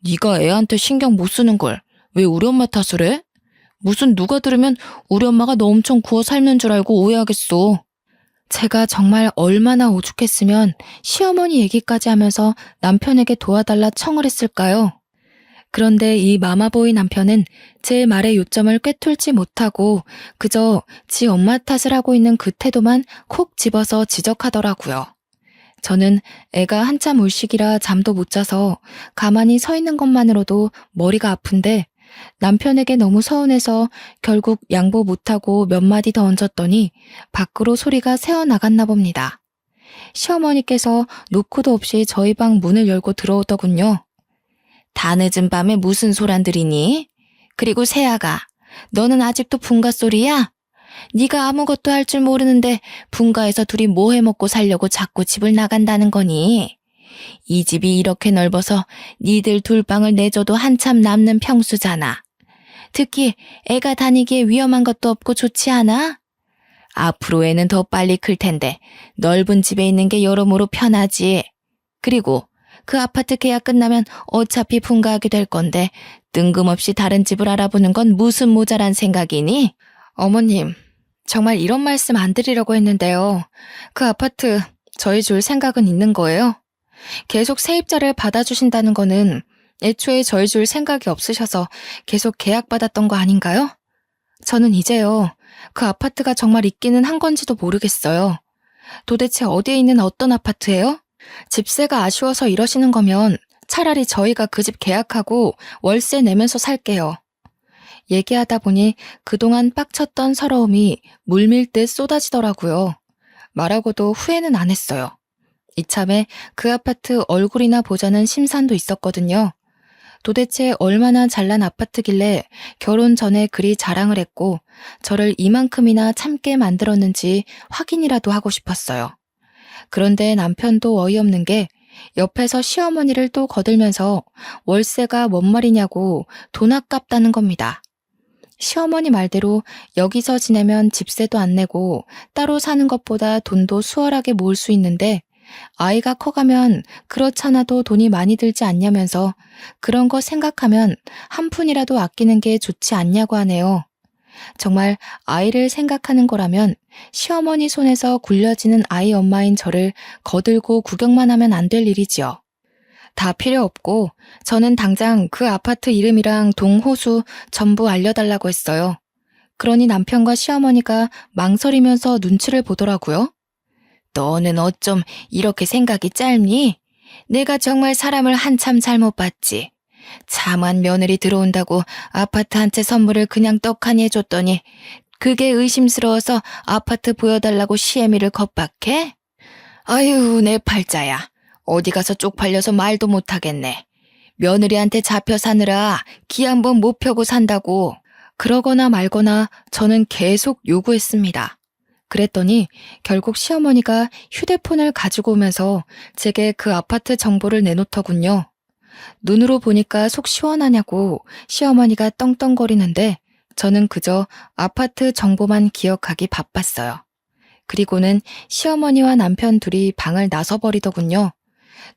네가 애한테 신경 못 쓰는 걸 왜 우리 엄마 탓을 해? 무슨 누가 들으면 우리 엄마가 너 엄청 구워 삶는 줄 알고 오해하겠어. 제가 정말 얼마나 오죽했으면 시어머니 얘기까지 하면서 남편에게 도와달라 청을 했을까요? 그런데 이 마마보이 남편은 제 말의 요점을 꿰뚫지 못하고 그저 지 엄마 탓을 하고 있는 그 태도만 콕 집어서 지적하더라고요. 저는 애가 한참 울시기라 잠도 못 자서 가만히 서 있는 것만으로도 머리가 아픈데 남편에게 너무 서운해서 결국 양보 못하고 몇 마디 더 얹었더니 밖으로 소리가 새어나갔나 봅니다. 시어머니께서 노크도 없이 저희 방 문을 열고 들어오더군요. 다 늦은 밤에 무슨 소란들이니? 그리고 세아가, 너는 아직도 분가 소리야? 네가 아무것도 할 줄 모르는데 분가에서 둘이 뭐 해먹고 살려고 자꾸 집을 나간다는 거니? 이 집이 이렇게 넓어서 니들 둘 방을 내줘도 한참 남는 평수잖아. 특히 애가 다니기에 위험한 것도 없고 좋지 않아? 앞으로 애는 더 빨리 클 텐데 넓은 집에 있는 게 여러모로 편하지. 그리고 그 아파트 계약 끝나면 어차피 분가하게 될 건데 뜬금없이 다른 집을 알아보는 건 무슨 모자란 생각이니? 어머님, 정말 이런 말씀 안 드리려고 했는데요. 그 아파트 저희 줄 생각은 있는 거예요? 계속 세입자를 받아주신다는 거는 애초에 저희 줄 생각이 없으셔서 계속 계약받았던 거 아닌가요? 저는 이제요, 그 아파트가 정말 있기는 한 건지도 모르겠어요. 도대체 어디에 있는 어떤 아파트예요? 집세가 아쉬워서 이러시는 거면 차라리 저희가 그 집 계약하고 월세 내면서 살게요. 얘기하다 보니 그동안 빡쳤던 서러움이 물밀듯 쏟아지더라고요. 말하고도 후회는 안 했어요. 이참에 그 아파트 얼굴이나 보자는 심산도 있었거든요. 도대체 얼마나 잘난 아파트길래 결혼 전에 그리 자랑을 했고 저를 이만큼이나 참게 만들었는지 확인이라도 하고 싶었어요. 그런데 남편도 어이없는 게 옆에서 시어머니를 또 거들면서 월세가 뭔 말이냐고 돈 아깝다는 겁니다. 시어머니 말대로 여기서 지내면 집세도 안 내고 따로 사는 것보다 돈도 수월하게 모을 수 있는데 아이가 커가면 그렇잖아도 돈이 많이 들지 않냐면서 그런 거 생각하면 한 푼이라도 아끼는 게 좋지 않냐고 하네요. 정말 아이를 생각하는 거라면 시어머니 손에서 굴려지는 아이 엄마인 저를 거들고 구경만 하면 안 될 일이지요. 다 필요 없고 저는 당장 그 아파트 이름이랑 동호수 전부 알려달라고 했어요. 그러니 남편과 시어머니가 망설이면서 눈치를 보더라고요. 너는 어쩜 이렇게 생각이 짧니? 내가 정말 사람을 한참 잘못 봤지. 참한 며느리 들어온다고 아파트 한 채 선물을 그냥 떡하니 해줬더니 그게 의심스러워서 아파트 보여달라고 시애미를 겁박해? 아유, 내 팔자야. 어디 가서 쪽팔려서 말도 못하겠네. 며느리한테 잡혀 사느라 기 한 번 못 펴고 산다고. 그러거나 말거나 저는 계속 요구했습니다. 그랬더니 결국 시어머니가 휴대폰을 가지고 오면서 제게 그 아파트 정보를 내놓더군요. 눈으로 보니까 속 시원하냐고 시어머니가 떵떵거리는데 저는 그저 아파트 정보만 기억하기 바빴어요. 그리고는 시어머니와 남편 둘이 방을 나서버리더군요.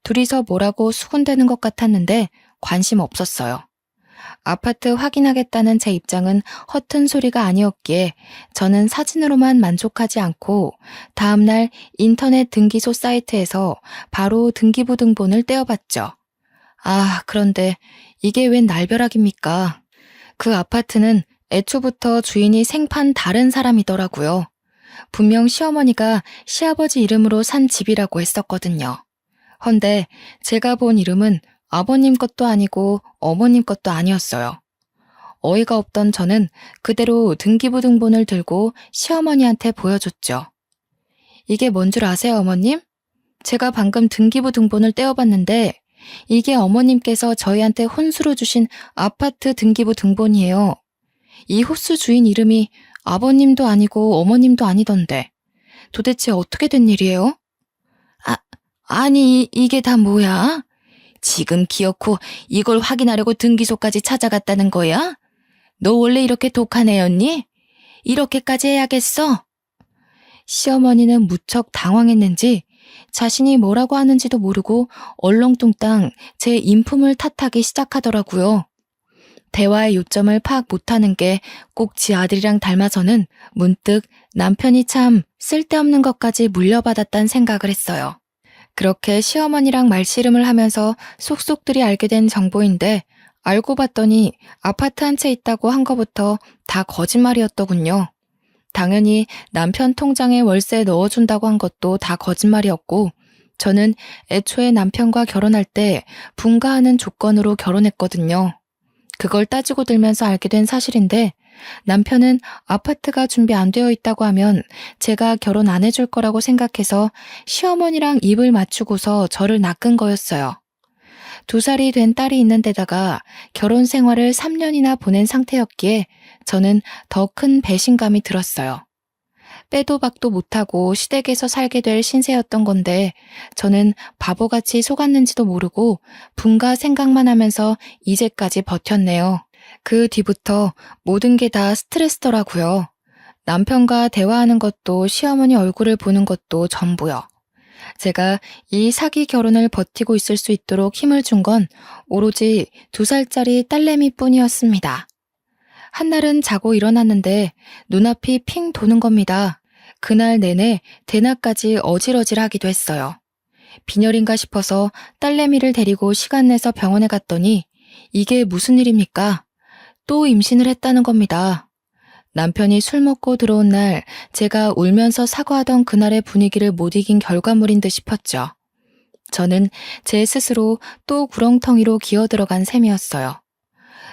둘이서 뭐라고 수군대는 것 같았는데 관심 없었어요. 아파트 확인하겠다는 제 입장은 허튼 소리가 아니었기에 저는 사진으로만 만족하지 않고 다음날 인터넷 등기소 사이트에서 바로 등기부등본을 떼어봤죠. 아, 그런데 이게 웬 날벼락입니까? 그 아파트는 애초부터 주인이 생판 다른 사람이더라고요. 분명 시어머니가 시아버지 이름으로 산 집이라고 했었거든요. 헌데 제가 본 이름은 아버님 것도 아니고 어머님 것도 아니었어요. 어이가 없던 저는 그대로 등기부등본을 들고 시어머니한테 보여줬죠. 이게 뭔 줄 아세요, 어머님? 제가 방금 등기부등본을 떼어봤는데 이게 어머님께서 저희한테 혼수로 주신 아파트 등기부등본이에요. 이 호수 주인 이름이 아버님도 아니고 어머님도 아니던데 도대체 어떻게 된 일이에요? 아니 이게 다 뭐야? 지금 기어코 이걸 확인하려고 등기소까지 찾아갔다는 거야? 너 원래 이렇게 독한 애였니? 이렇게까지 해야겠어? 시어머니는 무척 당황했는지 자신이 뭐라고 하는지도 모르고 얼렁뚱땅 제 인품을 탓하기 시작하더라고요. 대화의 요점을 파악 못하는 게 꼭 지 아들이랑 닮아서는 문득 남편이 참 쓸데없는 것까지 물려받았단 생각을 했어요. 그렇게 시어머니랑 말씨름을 하면서 속속들이 알게 된 정보인데 알고 봤더니 아파트 한 채 있다고 한 거부터 다 거짓말이었더군요. 당연히 남편 통장에 월세 넣어준다고 한 것도 다 거짓말이었고 저는 애초에 남편과 결혼할 때 분가하는 조건으로 결혼했거든요. 그걸 따지고 들면서 알게 된 사실인데 남편은 아파트가 준비 안 되어 있다고 하면 제가 결혼 안 해줄 거라고 생각해서 시어머니랑 입을 맞추고서 저를 낚은 거였어요. 2살이 된 딸이 있는 데다가 결혼 생활을 3년이나 보낸 상태였기에 저는 더 큰 배신감이 들었어요. 빼도 박도 못하고 시댁에서 살게 될 신세였던 건데 저는 바보같이 속았는지도 모르고 분가 생각만 하면서 이제까지 버텼네요. 그 뒤부터 모든 게 다 스트레스더라고요. 남편과 대화하는 것도 시어머니 얼굴을 보는 것도 전부요. 제가 이 사기 결혼을 버티고 있을 수 있도록 힘을 준 건 오로지 2살짜리 딸내미 뿐이었습니다. 한날은 자고 일어났는데 눈앞이 핑 도는 겁니다. 그날 내내 대낮까지 어질어질하기도 했어요. 빈혈인가 싶어서 딸내미를 데리고 시간 내서 병원에 갔더니 이게 무슨 일입니까? 또 임신을 했다는 겁니다. 남편이 술 먹고 들어온 날 제가 울면서 사과하던 그날의 분위기를 못 이긴 결과물인 듯 싶었죠. 저는 제 스스로 또 구렁텅이로 기어들어간 셈이었어요.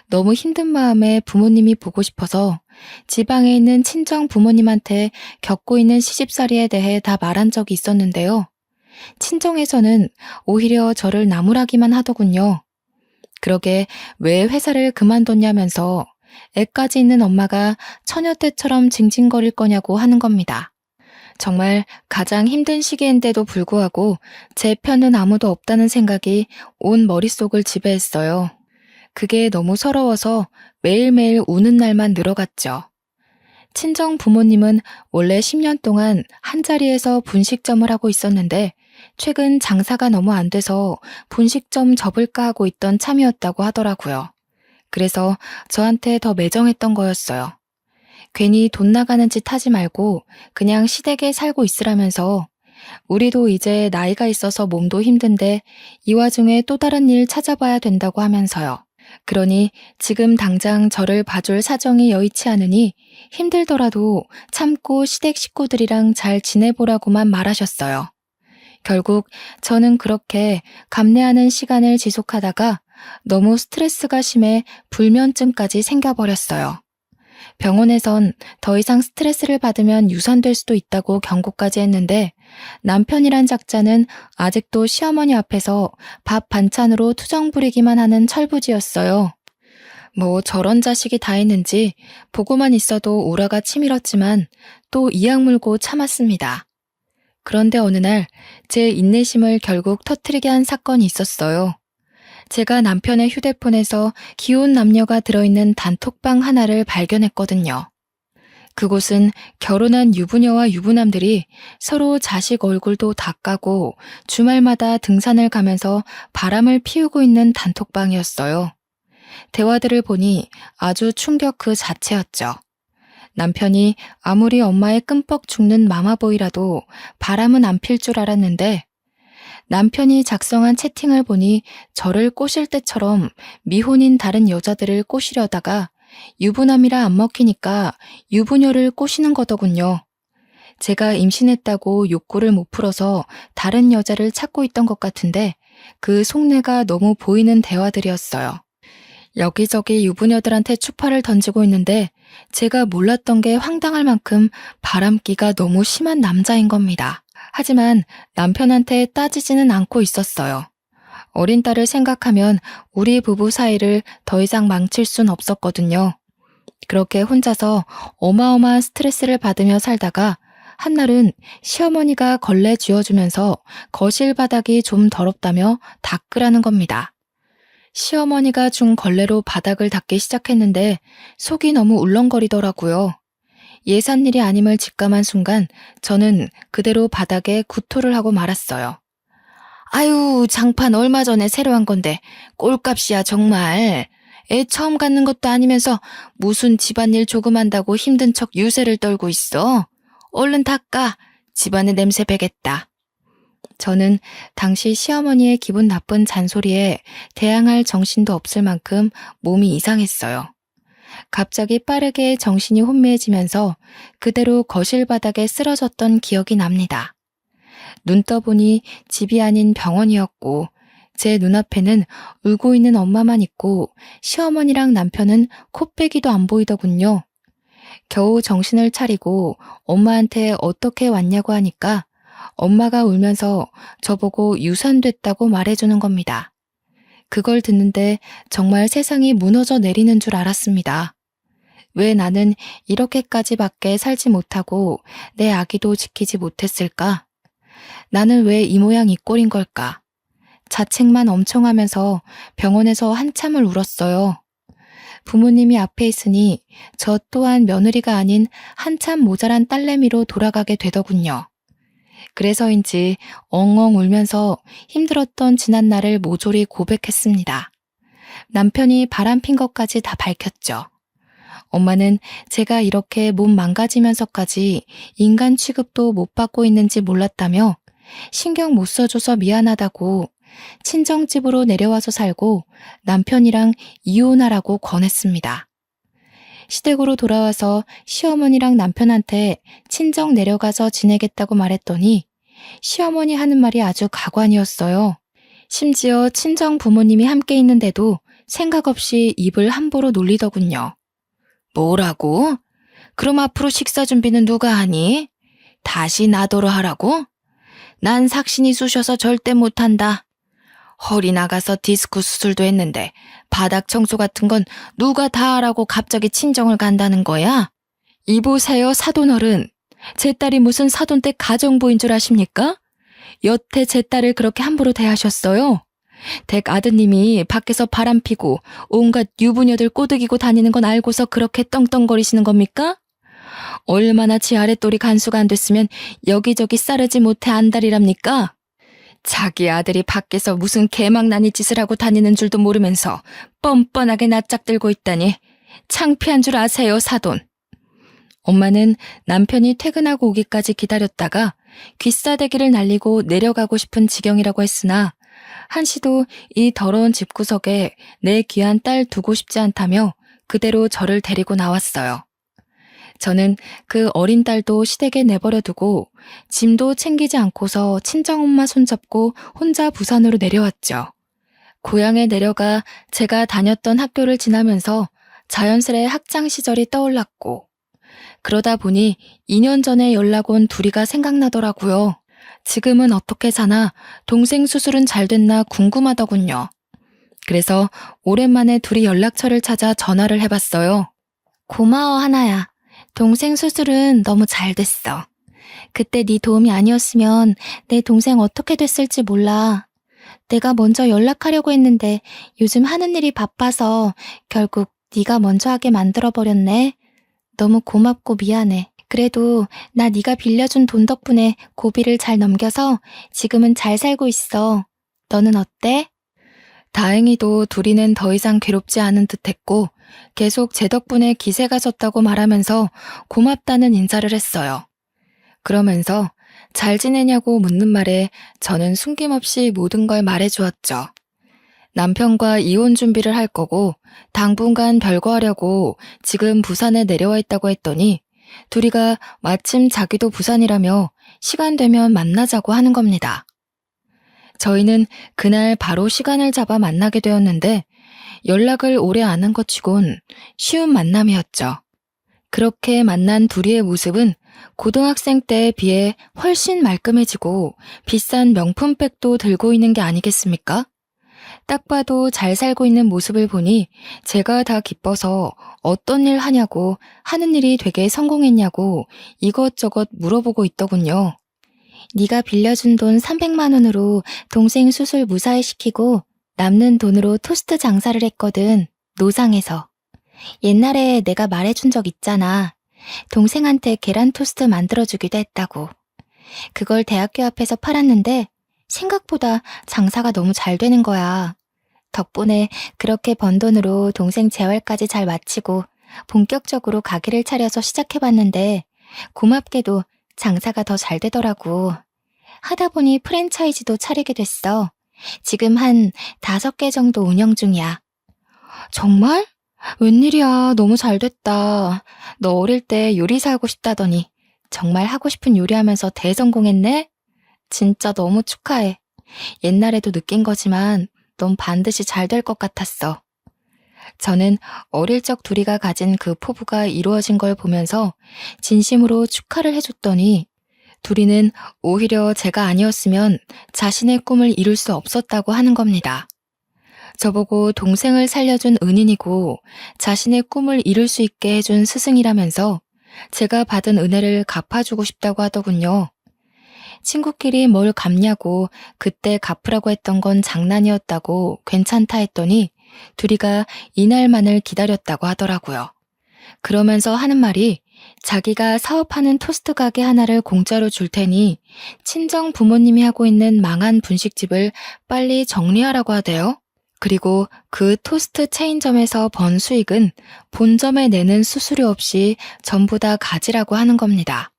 너무 힘든 마음에 부모님이 보고 싶어서 지방에 있는 친정 부모님한테 겪고 있는 시집살이에 대해 다 말한 적이 있었는데요. 친정에서는 오히려 저를 나무라기만 하더군요. 그러게 왜 회사를 그만뒀냐면서 애까지 있는 엄마가 처녀 때처럼 징징거릴 거냐고 하는 겁니다. 정말 가장 힘든 시기인데도 불구하고 제 편은 아무도 없다는 생각이 온 머릿속을 지배했어요. 그게 너무 서러워서 매일매일 우는 날만 늘어갔죠. 친정 부모님은 원래 10년 동안 한자리에서 분식점을 하고 있었는데 최근 장사가 너무 안 돼서 분식점 접을까 하고 있던 참이었다고 하더라고요. 그래서 저한테 더 매정했던 거였어요. 괜히 돈 나가는 짓 하지 말고 그냥 시댁에 살고 있으라면서 우리도 이제 나이가 있어서 몸도 힘든데 이 와중에 또 다른 일 찾아봐야 된다고 하면서요. 그러니 지금 당장 저를 봐줄 사정이 여의치 않으니 힘들더라도 참고 시댁 식구들이랑 잘 지내보라고만 말하셨어요. 결국 저는 그렇게 감내하는 시간을 지속하다가 너무 스트레스가 심해 불면증까지 생겨버렸어요. 병원에선 더 이상 스트레스를 받으면 유산될 수도 있다고 경고까지 했는데 남편이란 작자는 아직도 시어머니 앞에서 밥 반찬으로 투정 부리기만 하는 철부지였어요. 뭐 저런 자식이 다 있는지 보고만 있어도 오라가 치밀었지만 또 이악 물고 참았습니다. 그런데 어느 날 제 인내심을 결국 터뜨리게 한 사건이 있었어요. 제가 남편의 휴대폰에서 기혼 남녀가 들어있는 단톡방 하나를 발견했거든요. 그곳은 결혼한 유부녀와 유부남들이 서로 자식 얼굴도 다 까고 주말마다 등산을 가면서 바람을 피우고 있는 단톡방이었어요. 대화들을 보니 아주 충격 그 자체였죠. 남편이 아무리 엄마의 끔뻑 죽는 마마보이라도 바람은 안 필 줄 알았는데 남편이 작성한 채팅을 보니 저를 꼬실 때처럼 미혼인 다른 여자들을 꼬시려다가 유부남이라 안 먹히니까 유부녀를 꼬시는 거더군요. 제가 임신했다고 욕구를 못 풀어서 다른 여자를 찾고 있던 것 같은데 그 속내가 너무 보이는 대화들이었어요. 여기저기 유부녀들한테 추파를 던지고 있는데 제가 몰랐던 게 황당할 만큼 바람기가 너무 심한 남자인 겁니다. 하지만 남편한테 따지지는 않고 있었어요. 어린 딸을 생각하면 우리 부부 사이를 더 이상 망칠 순 없었거든요. 그렇게 혼자서 어마어마한 스트레스를 받으며 살다가 한날은 시어머니가 걸레 쥐어주면서 거실 바닥이 좀 더럽다며 닦으라는 겁니다. 시어머니가 준 걸레로 바닥을 닦기 시작했는데 속이 너무 울렁거리더라고요. 예산 일이 아님을 직감한 순간 저는 그대로 바닥에 구토를 하고 말았어요. 아유, 장판 얼마 전에 새로 한 건데 꼴값이야 정말. 애 처음 갖는 것도 아니면서 무슨 집안일 조금 한다고 힘든 척 유세를 떨고 있어. 얼른 닦아. 집안에 냄새 배겠다. 저는 당시 시어머니의 기분 나쁜 잔소리에 대항할 정신도 없을 만큼 몸이 이상했어요. 갑자기 빠르게 정신이 혼미해지면서 그대로 거실 바닥에 쓰러졌던 기억이 납니다. 눈 떠보니 집이 아닌 병원이었고 제 눈앞에는 울고 있는 엄마만 있고 시어머니랑 남편은 코빼기도 안 보이더군요. 겨우 정신을 차리고 엄마한테 어떻게 왔냐고 하니까 엄마가 울면서 저보고 유산됐다고 말해주는 겁니다. 그걸 듣는데 정말 세상이 무너져 내리는 줄 알았습니다. 왜 나는 이렇게까지밖에 살지 못하고 내 아기도 지키지 못했을까? 나는 왜 이 모양 이 꼴인 걸까? 자책만 엄청 하면서 병원에서 한참을 울었어요. 부모님이 앞에 있으니 저 또한 며느리가 아닌 한참 모자란 딸내미로 돌아가게 되더군요. 그래서인지 엉엉 울면서 힘들었던 지난날을 모조리 고백했습니다. 남편이 바람핀 것까지 다 밝혔죠. 엄마는 제가 이렇게 몸 망가지면서까지 인간 취급도 못 받고 있는지 몰랐다며 신경 못 써줘서 미안하다고 친정집으로 내려와서 살고 남편이랑 이혼하라고 권했습니다. 시댁으로 돌아와서 시어머니랑 남편한테 친정 내려가서 지내겠다고 말했더니 시어머니 하는 말이 아주 가관이었어요. 심지어 친정 부모님이 함께 있는데도 생각 없이 입을 함부로 놀리더군요. 뭐라고? 그럼 앞으로 식사 준비는 누가 하니? 다시 나더러 하라고? 난 삭신이 쑤셔서 절대 못한다. 허리 나가서 디스크 수술도 했는데 바닥 청소 같은 건 누가 다 하라고 갑자기 친정을 간다는 거야? 이보세요 사돈어른. 제 딸이 무슨 사돈댁 가정부인 줄 아십니까? 여태 제 딸을 그렇게 함부로 대하셨어요? 댁 아드님이 밖에서 바람 피고 온갖 유부녀들 꼬드기고 다니는 건 알고서 그렇게 떵떵거리시는 겁니까? 얼마나 지 아랫돌이 간수가 안 됐으면 여기저기 싸르지 못해 안달이랍니까? 자기 아들이 밖에서 무슨 개망나니 짓을 하고 다니는 줄도 모르면서 뻔뻔하게 낯짝들고 있다니 창피한 줄 아세요, 사돈. 엄마는 남편이 퇴근하고 오기까지 기다렸다가 귀싸대기를 날리고 내려가고 싶은 지경이라고 했으나 한시도 이 더러운 집구석에 내 귀한 딸 두고 싶지 않다며 그대로 저를 데리고 나왔어요. 저는 그 어린 딸도 시댁에 내버려 두고 짐도 챙기지 않고서 친정엄마 손잡고 혼자 부산으로 내려왔죠. 고향에 내려가 제가 다녔던 학교를 지나면서 자연스레 학창 시절이 떠올랐고 그러다 보니 2년 전에 연락 온 둘이가 생각나더라고요. 지금은 어떻게 사나 동생 수술은 잘 됐나 궁금하더군요. 그래서 오랜만에 둘이 연락처를 찾아 전화를 해봤어요. 고마워, 하나야. 동생 수술은 너무 잘 됐어. 그때 네 도움이 아니었으면 내 동생 어떻게 됐을지 몰라. 내가 먼저 연락하려고 했는데 요즘 하는 일이 바빠서 결국 네가 먼저 하게 만들어버렸네. 너무 고맙고 미안해. 그래도 나 네가 빌려준 돈 덕분에 고비를 잘 넘겨서 지금은 잘 살고 있어. 너는 어때? 다행히도 둘이는 더 이상 괴롭지 않은 듯했고 계속 제 덕분에 기세가 졌다고 말하면서 고맙다는 인사를 했어요. 그러면서 잘 지내냐고 묻는 말에 저는 숨김없이 모든 걸 말해주었죠. 남편과 이혼 준비를 할 거고 당분간 별거하려고 지금 부산에 내려와 있다고 했더니 둘이가 마침 자기도 부산이라며 시간 되면 만나자고 하는 겁니다. 저희는 그날 바로 시간을 잡아 만나게 되었는데 연락을 오래 안 한 것 치곤 쉬운 만남이었죠. 그렇게 만난 둘이의 모습은 고등학생 때에 비해 훨씬 말끔해지고 비싼 명품백도 들고 있는 게 아니겠습니까? 딱 봐도 잘 살고 있는 모습을 보니 제가 다 기뻐서 어떤 일 하냐고 하는 일이 되게 성공했냐고 이것저것 물어보고 있더군요. 네가 빌려준 돈 300만 원으로 동생 수술 무사히 시키고 남는 돈으로 토스트 장사를 했거든. 노상에서. 옛날에 내가 말해준 적 있잖아. 동생한테 계란 토스트 만들어주기도 했다고. 그걸 대학교 앞에서 팔았는데 생각보다 장사가 너무 잘 되는 거야. 덕분에 그렇게 번 돈으로 동생 재활까지 잘 마치고 본격적으로 가게를 차려서 시작해봤는데 고맙게도 장사가 더 잘 되더라고. 하다 보니 프랜차이즈도 차리게 됐어. 지금 한 5개 정도 운영 중이야. 정말? 웬일이야, 너무 잘 됐다. 너 어릴 때 요리사 하고 싶다더니 정말 하고 싶은 요리하면서 대성공했네? 진짜 너무 축하해. 옛날에도 느낀 거지만 넌 반드시 잘 될 것 같았어. 저는 어릴 적 둘이가 가진 그 포부가 이루어진 걸 보면서 진심으로 축하를 해줬더니 둘이는 오히려 제가 아니었으면 자신의 꿈을 이룰 수 없었다고 하는 겁니다. 저보고 동생을 살려준 은인이고 자신의 꿈을 이룰 수 있게 해준 스승이라면서 제가 받은 은혜를 갚아주고 싶다고 하더군요. 친구끼리 뭘 갚냐고 그때 갚으라고 했던 건 장난이었다고 괜찮다 했더니 둘이가 이날만을 기다렸다고 하더라고요. 그러면서 하는 말이 자기가 사업하는 토스트 가게 하나를 공짜로 줄 테니 친정 부모님이 하고 있는 망한 분식집을 빨리 정리하라고 하대요. 그리고 그 토스트 체인점에서 번 수익은 본점에 내는 수수료 없이 전부 다 가지라고 하는 겁니다.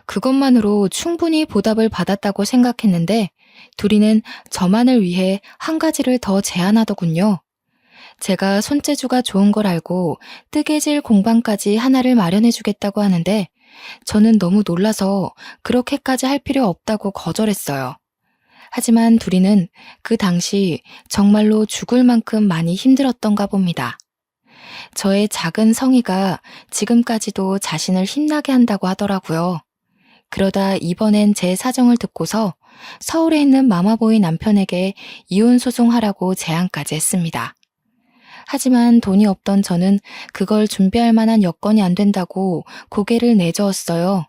그것만으로 충분히 보답을 받았다고 생각했는데 둘이는 저만을 위해 한 가지를 더 제안하더군요. 제가 손재주가 좋은 걸 알고 뜨개질 공방까지 하나를 마련해주겠다고 하는데 저는 너무 놀라서 그렇게까지 할 필요 없다고 거절했어요. 하지만 둘이는 그 당시 정말로 죽을 만큼 많이 힘들었던가 봅니다. 저의 작은 성의가 지금까지도 자신을 힘나게 한다고 하더라고요. 그러다 이번엔 제 사정을 듣고서 서울에 있는 마마보이 남편에게 이혼 소송하라고 제안까지 했습니다. 하지만 돈이 없던 저는 그걸 준비할 만한 여건이 안 된다고 고개를 내저었어요.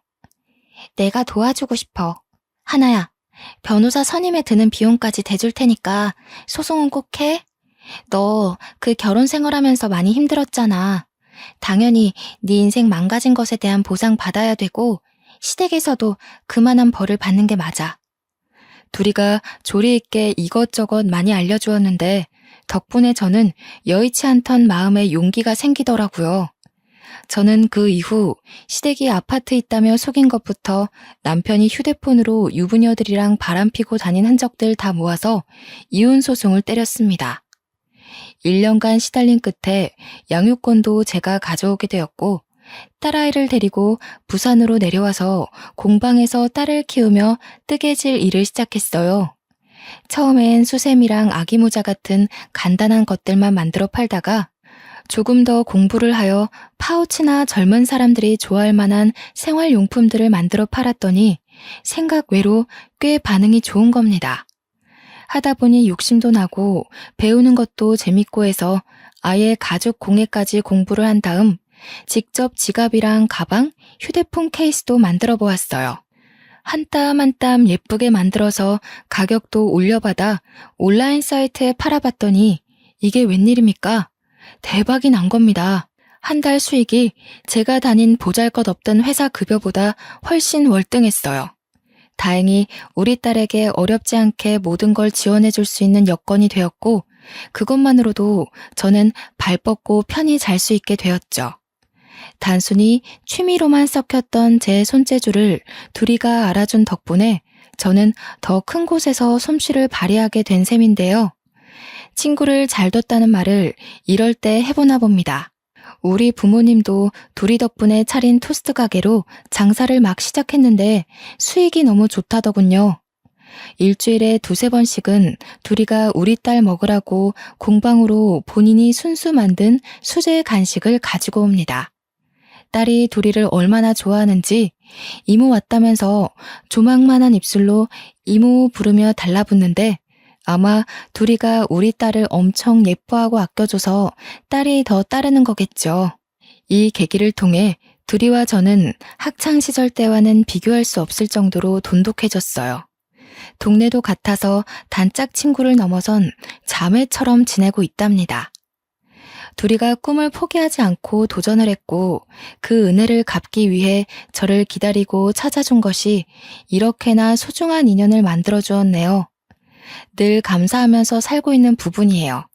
내가 도와주고 싶어. 하나야, 변호사 선임에 드는 비용까지 대줄 테니까 소송은 꼭 해. 너 그 결혼 생활하면서 많이 힘들었잖아. 당연히 네 인생 망가진 것에 대한 보상 받아야 되고 시댁에서도 그만한 벌을 받는 게 맞아. 둘이가 조리 있게 이것저것 많이 알려주었는데 덕분에 저는 여의치 않던 마음에 용기가 생기더라고요. 저는 그 이후 시댁이 아파트 있다며 속인 것부터 남편이 휴대폰으로 유부녀들이랑 바람피고 다닌 흔적들 다 모아서 이혼 소송을 때렸습니다. 1년간 시달린 끝에 양육권도 제가 가져오게 되었고 딸아이를 데리고 부산으로 내려와서 공방에서 딸을 키우며 뜨개질 일을 시작했어요. 처음엔 수세미랑 아기 모자 같은 간단한 것들만 만들어 팔다가 조금 더 공부를 하여 파우치나 젊은 사람들이 좋아할 만한 생활용품들을 만들어 팔았더니 생각 외로 꽤 반응이 좋은 겁니다. 하다 보니 욕심도 나고 배우는 것도 재밌고 해서 아예 가죽 공예까지 공부를 한 다음 직접 지갑이랑 가방, 휴대폰 케이스도 만들어 보았어요. 한 땀 한 땀 예쁘게 만들어서 가격도 올려받아 온라인 사이트에 팔아봤더니 이게 웬일입니까? 대박이 난 겁니다. 한 달 수익이 제가 다닌 보잘것없던 회사 급여보다 훨씬 월등했어요. 다행히 우리 딸에게 어렵지 않게 모든 걸 지원해 줄 수 있는 여건이 되었고 그것만으로도 저는 발 뻗고 편히 잘 수 있게 되었죠. 단순히 취미로만 썩혔던 제 손재주를 둘이가 알아준 덕분에 저는 더 큰 곳에서 솜씨를 발휘하게 된 셈인데요. 친구를 잘 뒀다는 말을 이럴 때 해보나 봅니다. 우리 부모님도 둘이 덕분에 차린 토스트 가게로 장사를 막 시작했는데 수익이 너무 좋다더군요. 일주일에 2~3번씩은 둘이가 우리 딸 먹으라고 공방으로 본인이 순수 만든 수제 간식을 가지고 옵니다. 딸이 둘이를 얼마나 좋아하는지 이모 왔다면서 조망만한 입술로 이모 부르며 달라붙는데 아마 둘이가 우리 딸을 엄청 예뻐하고 아껴줘서 딸이 더 따르는 거겠죠. 이 계기를 통해 둘이와 저는 학창시절 때와는 비교할 수 없을 정도로 돈독해졌어요. 동네도 같아서 단짝 친구를 넘어선 자매처럼 지내고 있답니다. 둘이가 꿈을 포기하지 않고 도전을 했고 그 은혜를 갚기 위해 저를 기다리고 찾아준 것이 이렇게나 소중한 인연을 만들어 주었네요. 늘 감사하면서 살고 있는 부분이에요.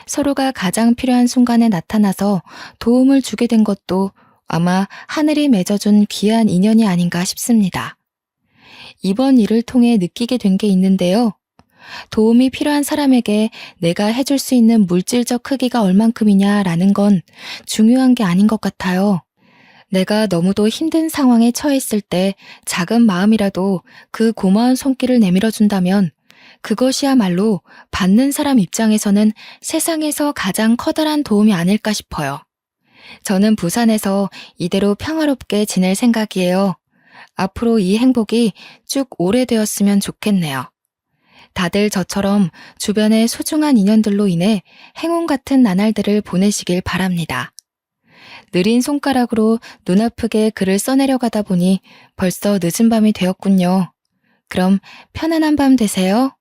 서로가 가장 필요한 순간에 나타나서 도움을 주게 된 것도 아마 하늘이 맺어준 귀한 인연이 아닌가 싶습니다. 이번 일을 통해 느끼게 된 게 있는데요. 도움이 필요한 사람에게 내가 해줄 수 있는 물질적 크기가 얼만큼이냐라는 건 중요한 게 아닌 것 같아요. 내가 너무도 힘든 상황에 처했을 때 작은 마음이라도 그 고마운 손길을 내밀어준다면 그것이야말로 받는 사람 입장에서는 세상에서 가장 커다란 도움이 아닐까 싶어요. 저는 부산에서 이대로 평화롭게 지낼 생각이에요. 앞으로 이 행복이 쭉 오래되었으면 좋겠네요. 다들 저처럼 주변의 소중한 인연들로 인해 행운 같은 나날들을 보내시길 바랍니다. 느린 손가락으로 눈아프게 글을 써내려가다 보니 벌써 늦은 밤이 되었군요. 그럼 편안한 밤 되세요.